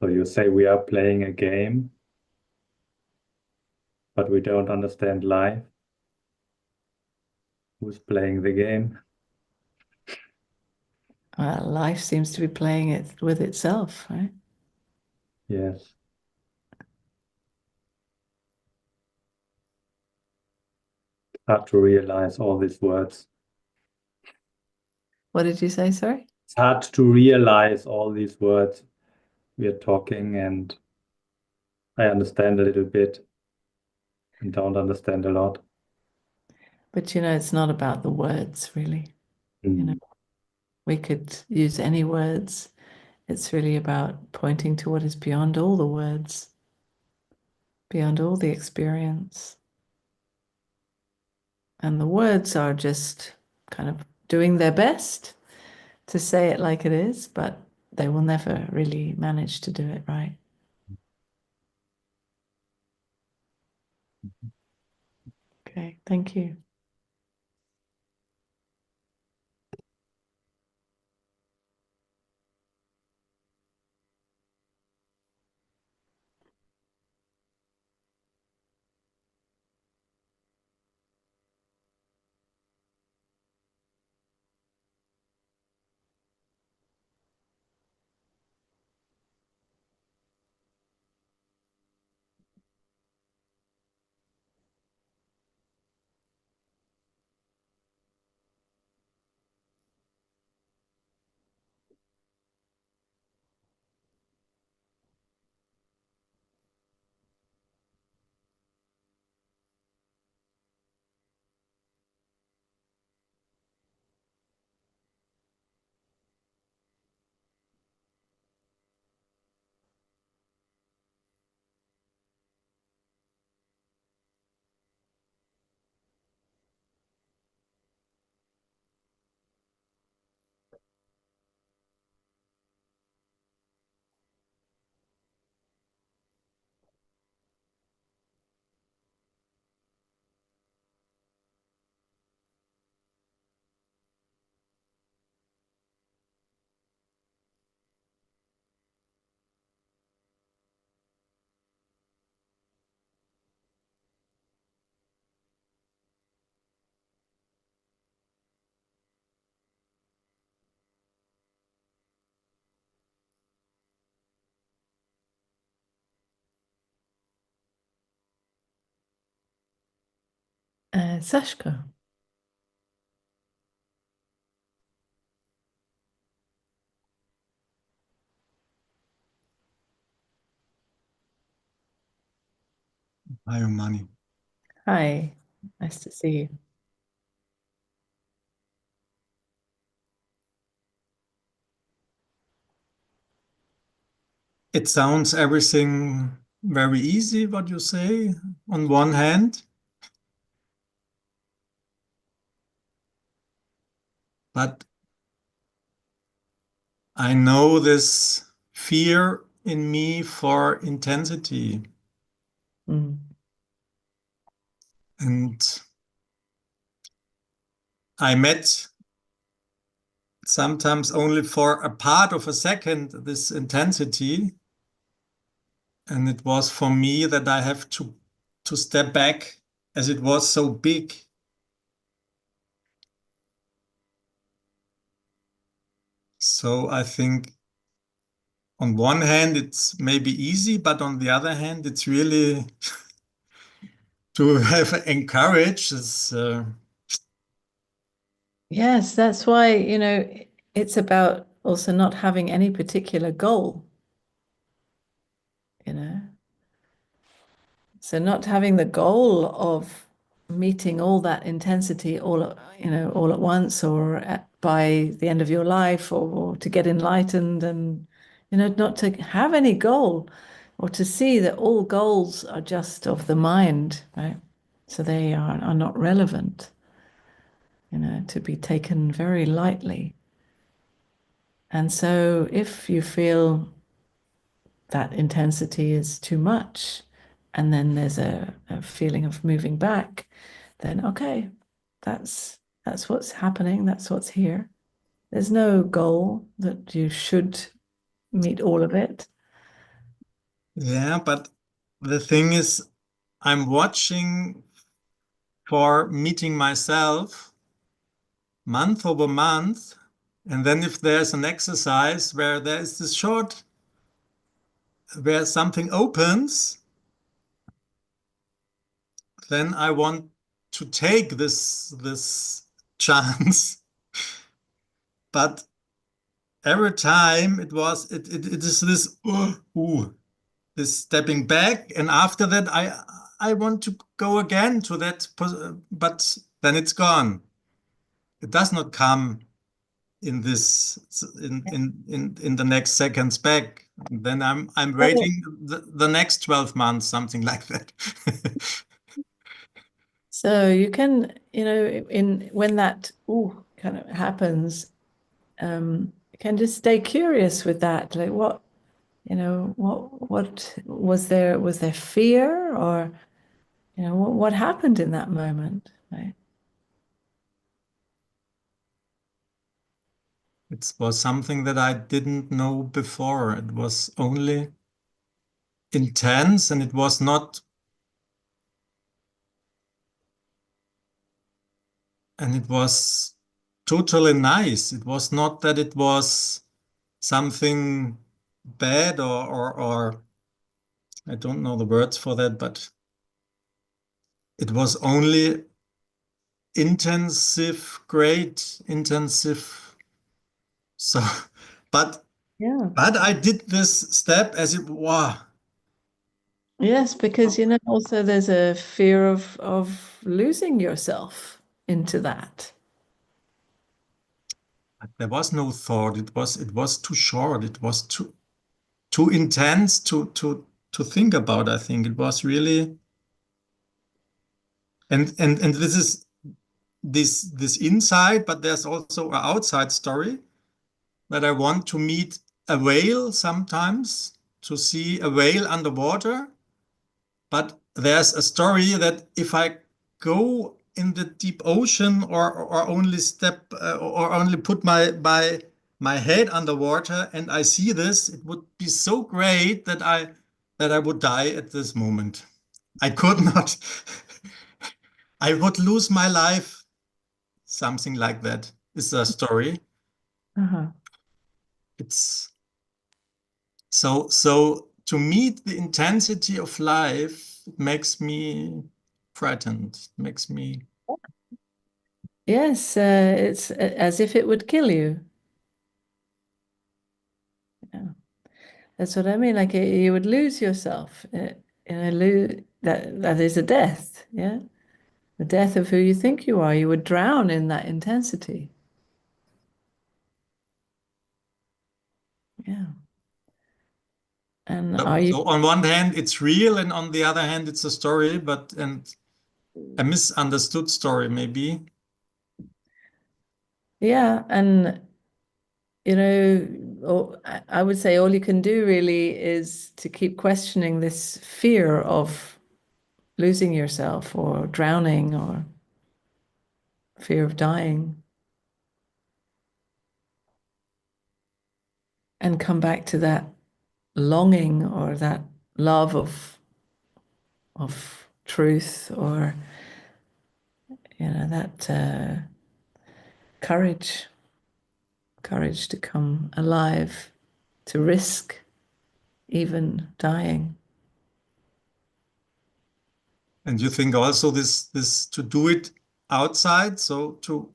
So you say we are playing a game, but we don't understand life. Who's playing the game? Life seems to be playing it with itself, right? Yes. Hard to realize all these words. What did you say, sorry? It's hard to realize all these words we are talking, and I understand a little bit and don't understand a lot. But it's not about the words, really. We could use any words. It's really about pointing to what is beyond all the words, beyond all the experience. And the words are just kind of doing their best to say it like it is, but they will never really manage to do it right. Okay, thank you. Sashka. Hi, Unmani. Hi, nice to see you. It sounds everything very easy, what you say, on one hand. But I know this fear in me for intensity. Mm. And I met sometimes only for a part of a second this intensity. And it was for me that I have to step back as it was so big. So I think on one hand, it's maybe easy, but on the other hand, it's really to have encouraged. Yes, that's why, it's about also not having any particular goal, you know. So not having the goal of meeting all that intensity all at once or by the end of your life or to get enlightened and, not to have any goal or to see that all goals are just of the mind, right? So they are not relevant, to be taken very lightly. And so if you feel that intensity is too much, and then there's a feeling of moving back, then okay, that's what's happening, that's what's here. There's no goal that you should meet all of it. Yeah, but the thing is, I'm watching for meeting myself month over month. And then if there's an exercise where there is this short, where something opens, then I want to take this chance. But every time it is this this stepping back, and after that I want to go again to that, but then it's gone. It does not come in this in the next seconds back. Then I'm waiting the next 12 months, something like that. So you can, in when that kind of happens, you can just stay curious with that. Like what was there fear or what happened in that moment, right? It was something that I didn't know before. It was only intense, and it was not, and it was totally nice. It was not that it was something bad or I don't know the words for that, but it was only intensive, great, intensive. So, but Yeah. but I did this step as it wow. Yes, because also there's a fear of losing yourself into that. There was no thought. It was too short. It was too intense to think about. I think it was really and this is this inside, but there's also an outside story that I want to meet a whale sometimes, to see a whale underwater. But there's a story that if I go in the deep ocean or only step or only put my head underwater and I see this, it would be so great that I would die at this moment. I could not. I would lose my life. Something like that is a story. Uh-huh. It's so to meet the intensity of life, it makes me frightened. Makes me. Yes, it's as if it would kill you. Yeah, that's what I mean. Like you would lose yourself. That is a death. Yeah, the death of who you think you are. You would drown in that intensity. Yeah. And are you? So on one hand, it's real, and on the other hand, it's a story, and a misunderstood story, maybe. Yeah, and I would say all you can do really is to keep questioning this fear of losing yourself or drowning or fear of dying, and come back to that longing or that love of truth, or that courage to come alive, to risk even dying. And you think also this to do it outside, so to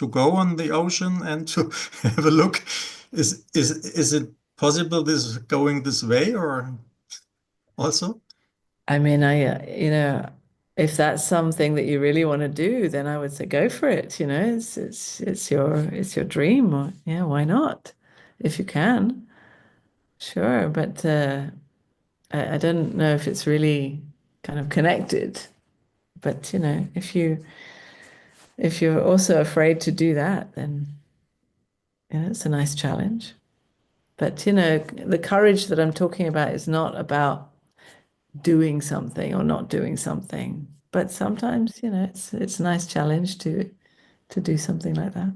go on the ocean and to have a look, is it possible this going this way, or also? I mean, if that's something that you really want to do, then I would say go for it. It's your dream. Or, yeah, why not? If you can, sure. But I don't know if it's really kind of connected. But if you're also afraid to do that, then it's a nice challenge. But the courage that I'm talking about is not about doing something or not doing something. But sometimes, it's a nice challenge to do something like that.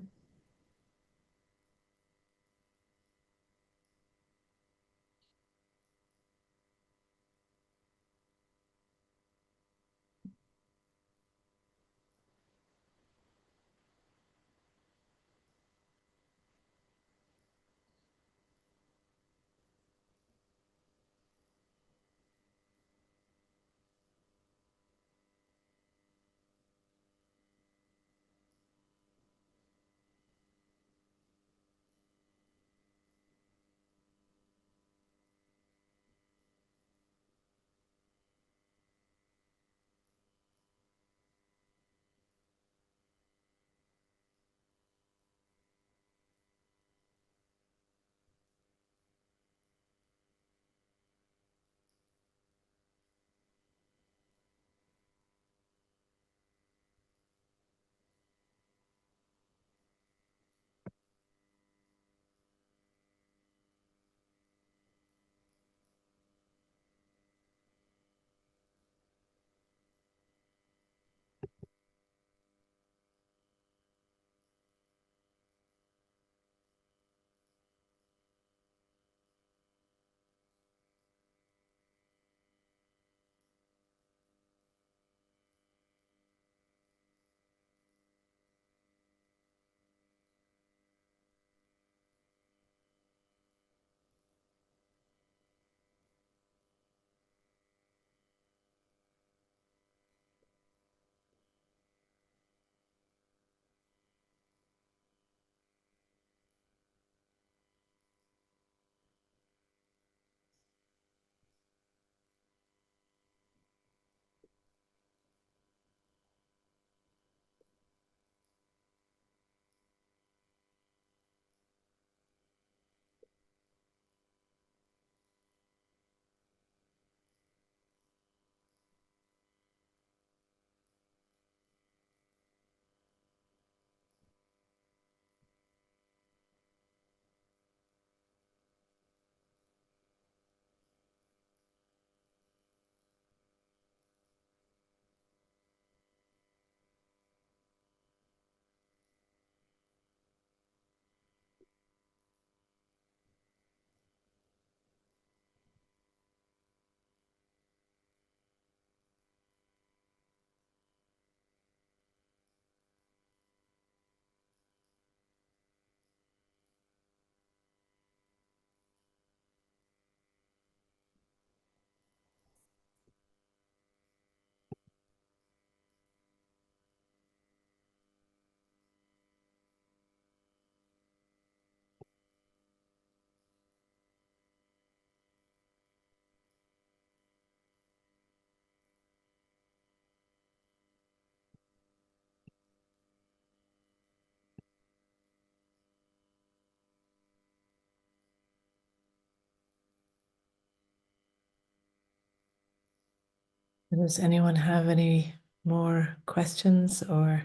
Does anyone have any more questions or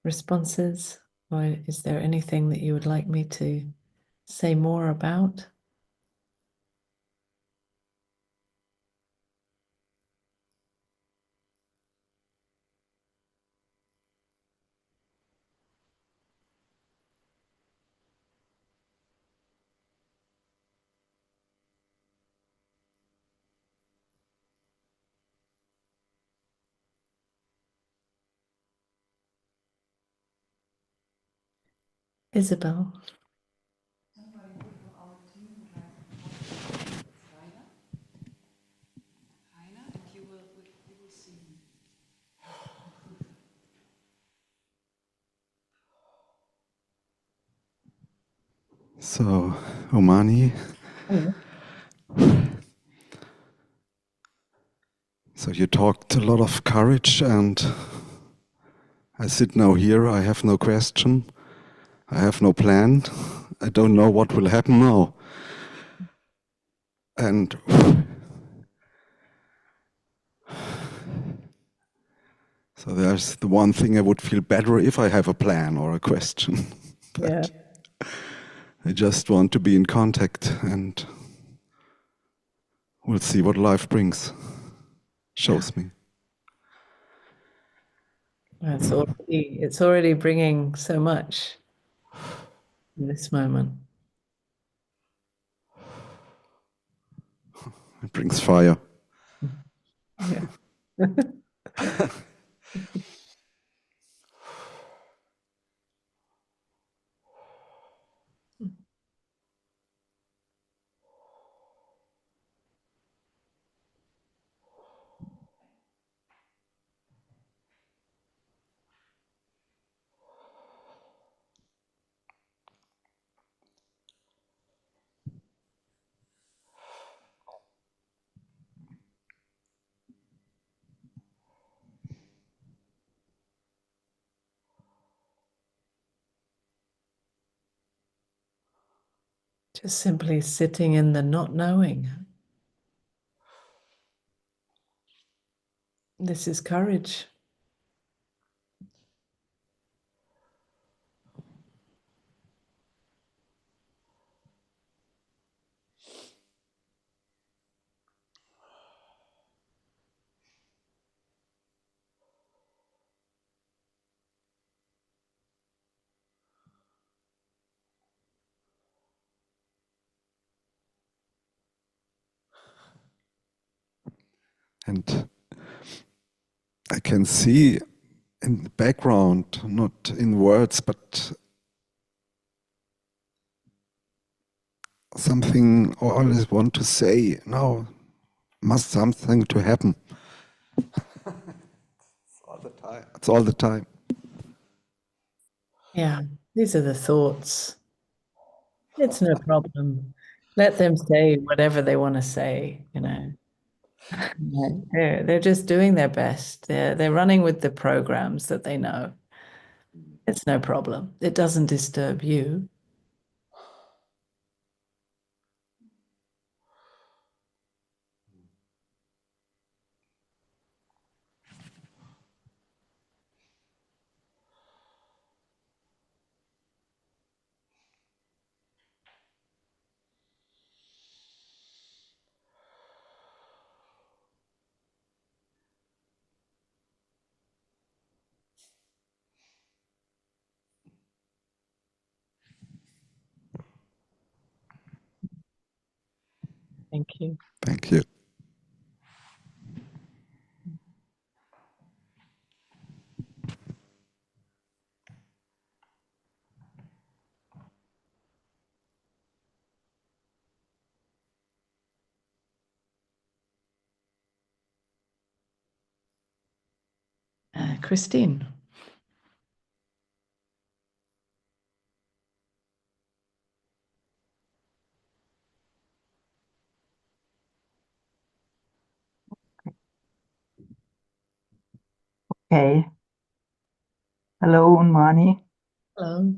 responses? Or is there anything that you would like me to say more about? Isabel. So, Unmani. So you talked a lot of courage, and I sit now here, I have no question, I have no plan, I don't know what will happen now. And so there's the one thing I would feel better if I have a plan or a question. But Yeah. I just want to be in contact, and we'll see what life brings, shows me. It's already bringing so much in this moment. It brings fire. Yeah. Just simply sitting in the not knowing. This is courage. And I can see in the background, not in words, but something I always want to say. Now, must something to happen. It's all the time. It's all the time. Yeah, these are the thoughts. It's no problem. Let them say whatever they want to say, you know. They're just doing their best. They're running with the programs that they know. It's no problem. It doesn't disturb you. Thank you. Thank you. Christine. Okay. Hello, Unmani. Hello.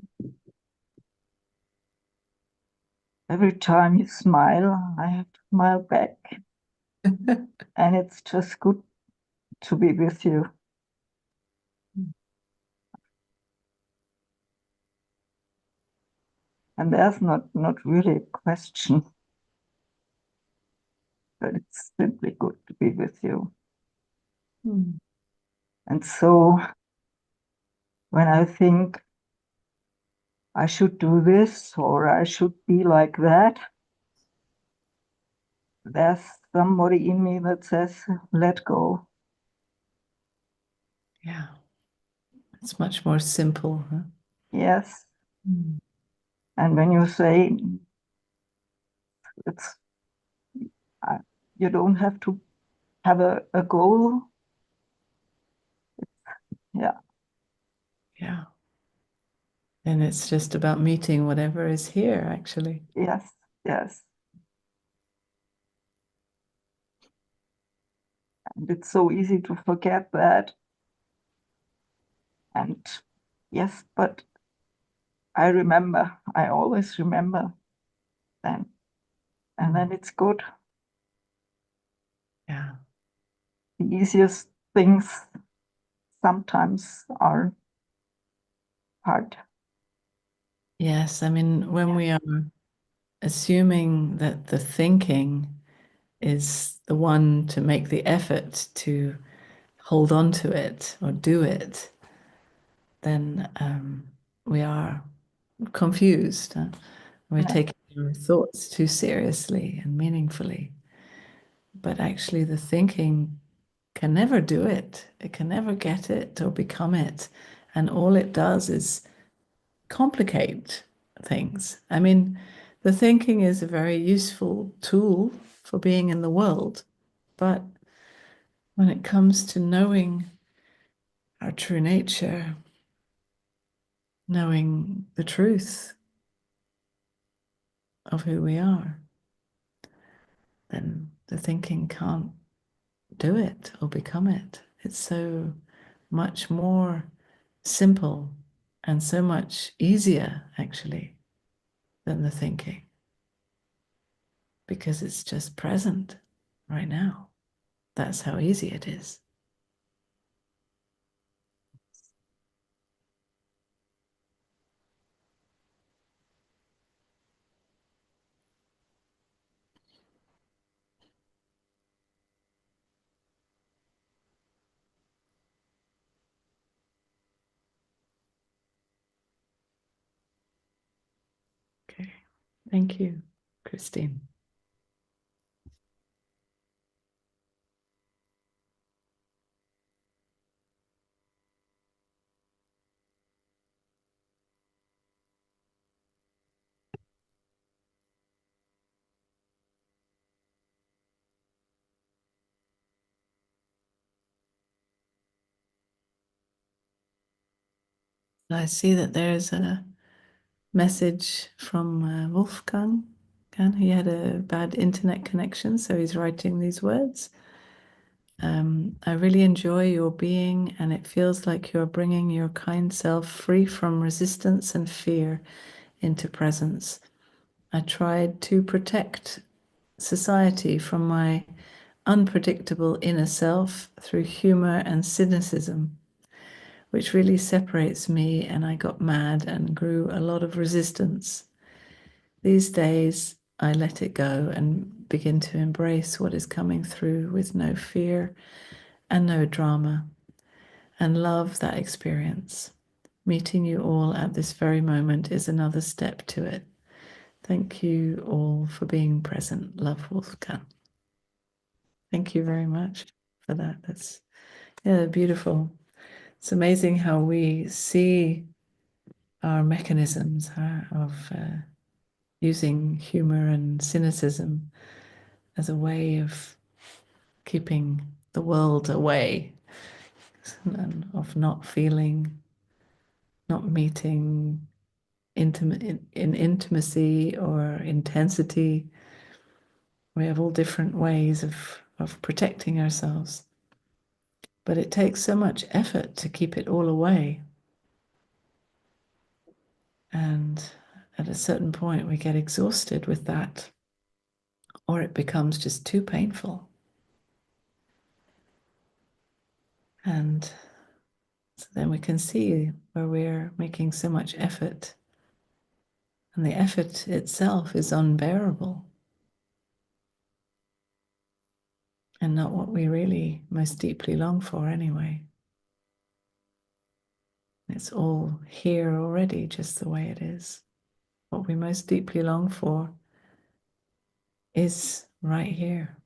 Every time you smile, I have to smile back. And it's just good to be with you. And there's not really a question, but it's simply good to be with you. And so when I think I should do this or I should be like that, there's somebody in me that says, let go. Yeah. It's much more simple, huh? Yes. And when you say it's, you don't have to have a goal. Yeah. Yeah. And it's just about meeting whatever is here, actually. Yes. Yes. And it's so easy to forget that. And yes, but I always remember then. And then it's good. Yeah. The easiest things sometimes are hard. Yes. I mean, when we are assuming that the thinking is the one to make the effort to hold on to it or do it, then we are confused. We're taking our thoughts too seriously and meaningfully. But actually, the thinking can never do it. It can never get it or become it. And all it does is complicate things. I mean, the thinking is a very useful tool for being in the world. But when it comes to knowing our true nature, knowing the truth of who we are, then the thinking can't do it or become it. It's so much more simple and so much easier, actually, than the thinking, because it's just present right now. That's how easy it is. Okay, thank you, Christine. I see that there's a message from Wolfgang. He had a bad internet connection, so he's writing these words. I really enjoy your being, and it feels like you're bringing your kind self free from resistance and fear into presence. I tried to protect society from my unpredictable inner self through humor and cynicism, which really separates me, and I got mad and grew a lot of resistance. These days, I let it go and begin to embrace what is coming through with no fear and no drama, and love that experience. Meeting you all at this very moment is another step to it. Thank you all for being present. Love, Wolfgang. Thank you very much for that. That's beautiful. It's amazing how we see our mechanisms of using humor and cynicism as a way of keeping the world away and of not feeling, not meeting in intimacy or intensity. We have all different ways of protecting ourselves. But it takes so much effort to keep it all away. And at a certain point, we get exhausted with that, or it becomes just too painful. And so then we can see where we're making so much effort. And the effort itself is unbearable and not what we really most deeply long for anyway. It's all here already, just the way it is. What we most deeply long for is right here,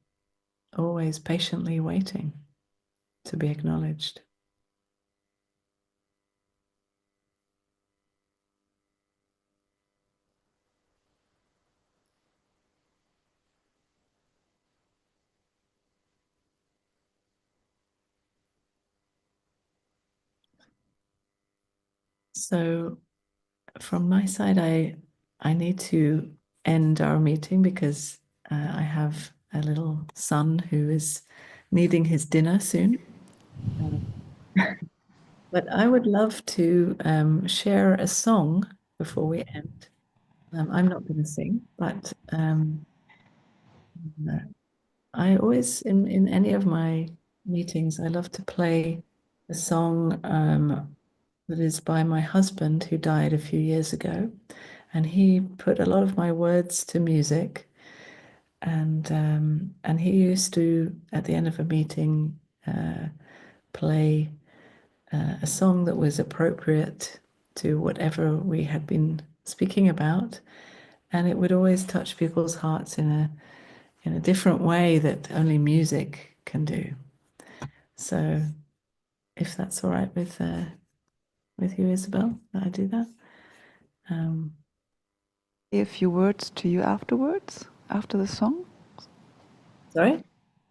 always patiently waiting to be acknowledged. So from my side, I need to end our meeting because I have a little son who is needing his dinner soon. But I would love to share a song before we end. I'm not going to sing, but I always, in any of my meetings, I love to play a song that is by my husband who died a few years ago. And he put a lot of my words to music. And he used to, at the end of a meeting, play a song that was appropriate to whatever we had been speaking about. And it would always touch people's hearts in a different way that only music can do. So if that's all right with you, Isabel, that I do that. A few words to you afterwards, after the song. Sorry?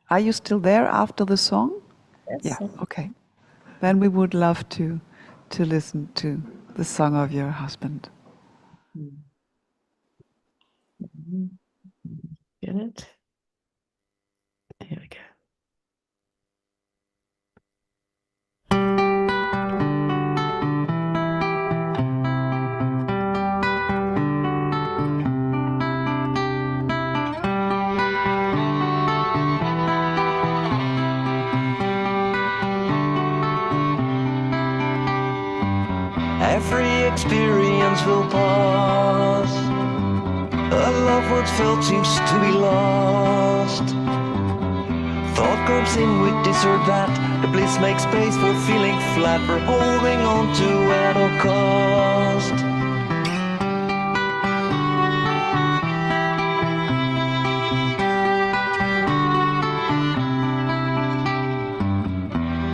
Are you still there after the song? Yes. Yeah, okay. Then we would love to listen to the song of your husband. Get it? Here we go. Every experience will pass. A love once felt seems to be lost. Thought comes in with this or that. The bliss makes space for feeling flat. We're holding on to at all cost.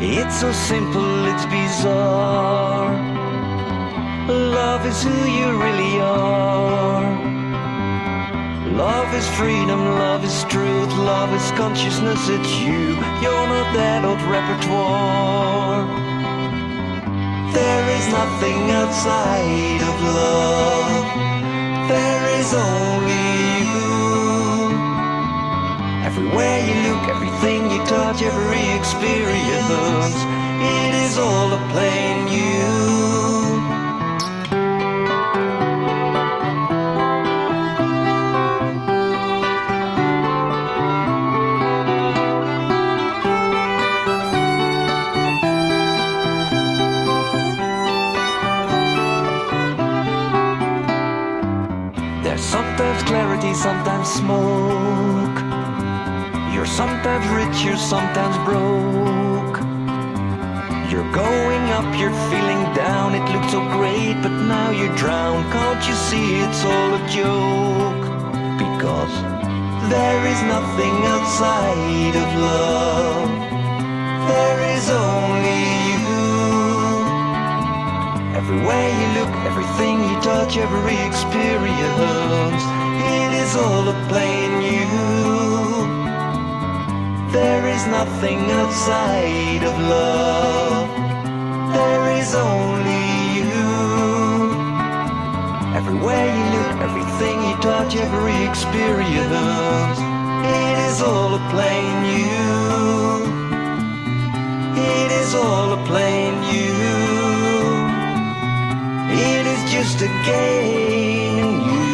It's so simple, it's bizarre. Love is who you really are. Love is freedom, love is truth, love is consciousness, it's you. You're not that old repertoire. There is nothing outside of love. There is only you. Everywhere you look, everything you touch, every experience, it is all a plain you. Sometimes clarity, sometimes smoke. You're sometimes rich, you're sometimes broke. You're going up, you're feeling down. It looked so great, but now you're drowned. Can't you see it's all a joke? Because there is nothing outside of love. There is only you. Everywhere you look, everything you touch, every experience, it is all a plain you. There is nothing outside of love. There is only you. Everywhere you look, everything you touch, every experience, it is all a plain you. It is all a plain you. It is just a game in you.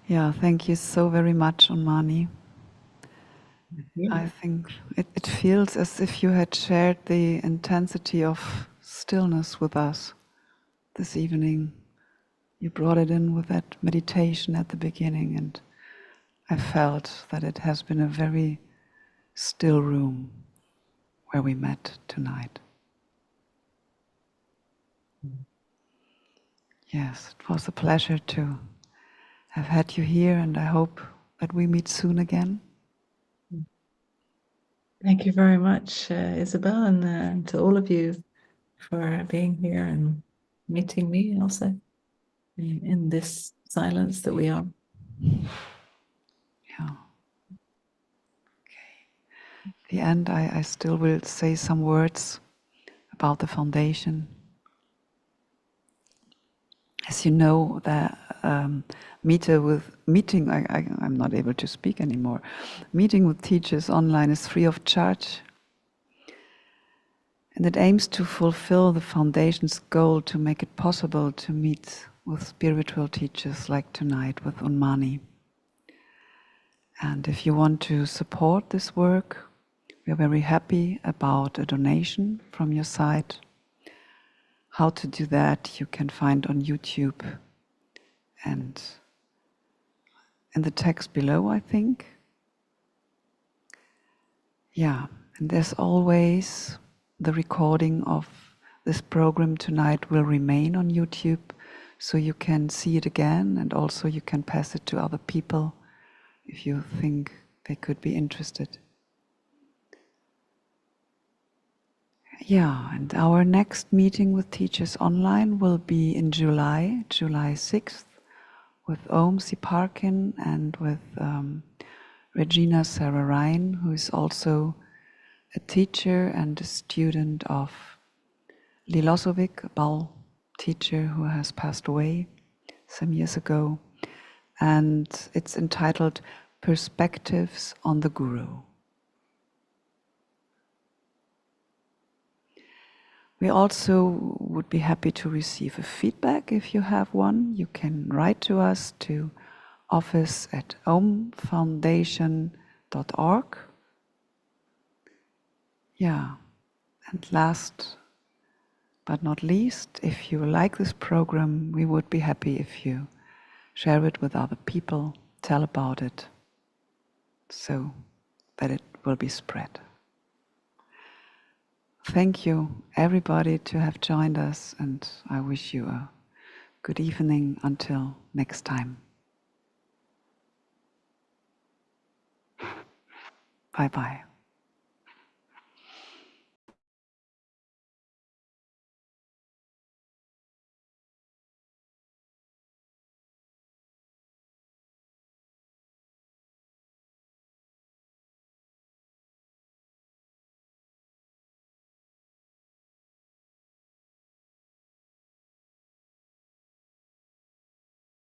Yeah, thank you so very much, Unmani. Yeah. I think it feels as if you had shared the intensity of stillness with us this evening. You brought it in with that meditation at the beginning, and I felt that it has been a very still room where we met tonight. Yes, it was a pleasure to have had you here, and I hope that we meet soon again. Thank you very much, Isabel, and to all of you for being here and meeting me also in this silence that we are. Yeah. Okay. At the end, I still will say some words about the foundation. As you know, the meeting, I'm not able to speak anymore. Meeting with teachers online is free of charge. And it aims to fulfill the foundation's goal to make it possible to meet with spiritual teachers like tonight with Unmani. And if you want to support this work, we are very happy about a donation from your side. How to do that you can find on YouTube and in the text below, I think. Yeah, and as always, the recording of this program tonight will remain on YouTube, so you can see it again, and also you can pass it to other people if you think they could be interested. Yeah, and our next meeting with teachers online will be in July 6th, with Om Siparkin and with Regina Sarah Ryan, who is also a teacher and a student of Lilosovic, a Bal teacher who has passed away some years ago. And it's entitled Perspectives on the Guru. We also would be happy to receive a feedback if you have one. You can write to us to office@omfoundation.org. Yeah, and last but not least, if you like this program, we would be happy if you share it with other people, tell about it, so that it will be spread. Thank you, everybody, to have joined us, and I wish you a good evening until next time. Bye-bye.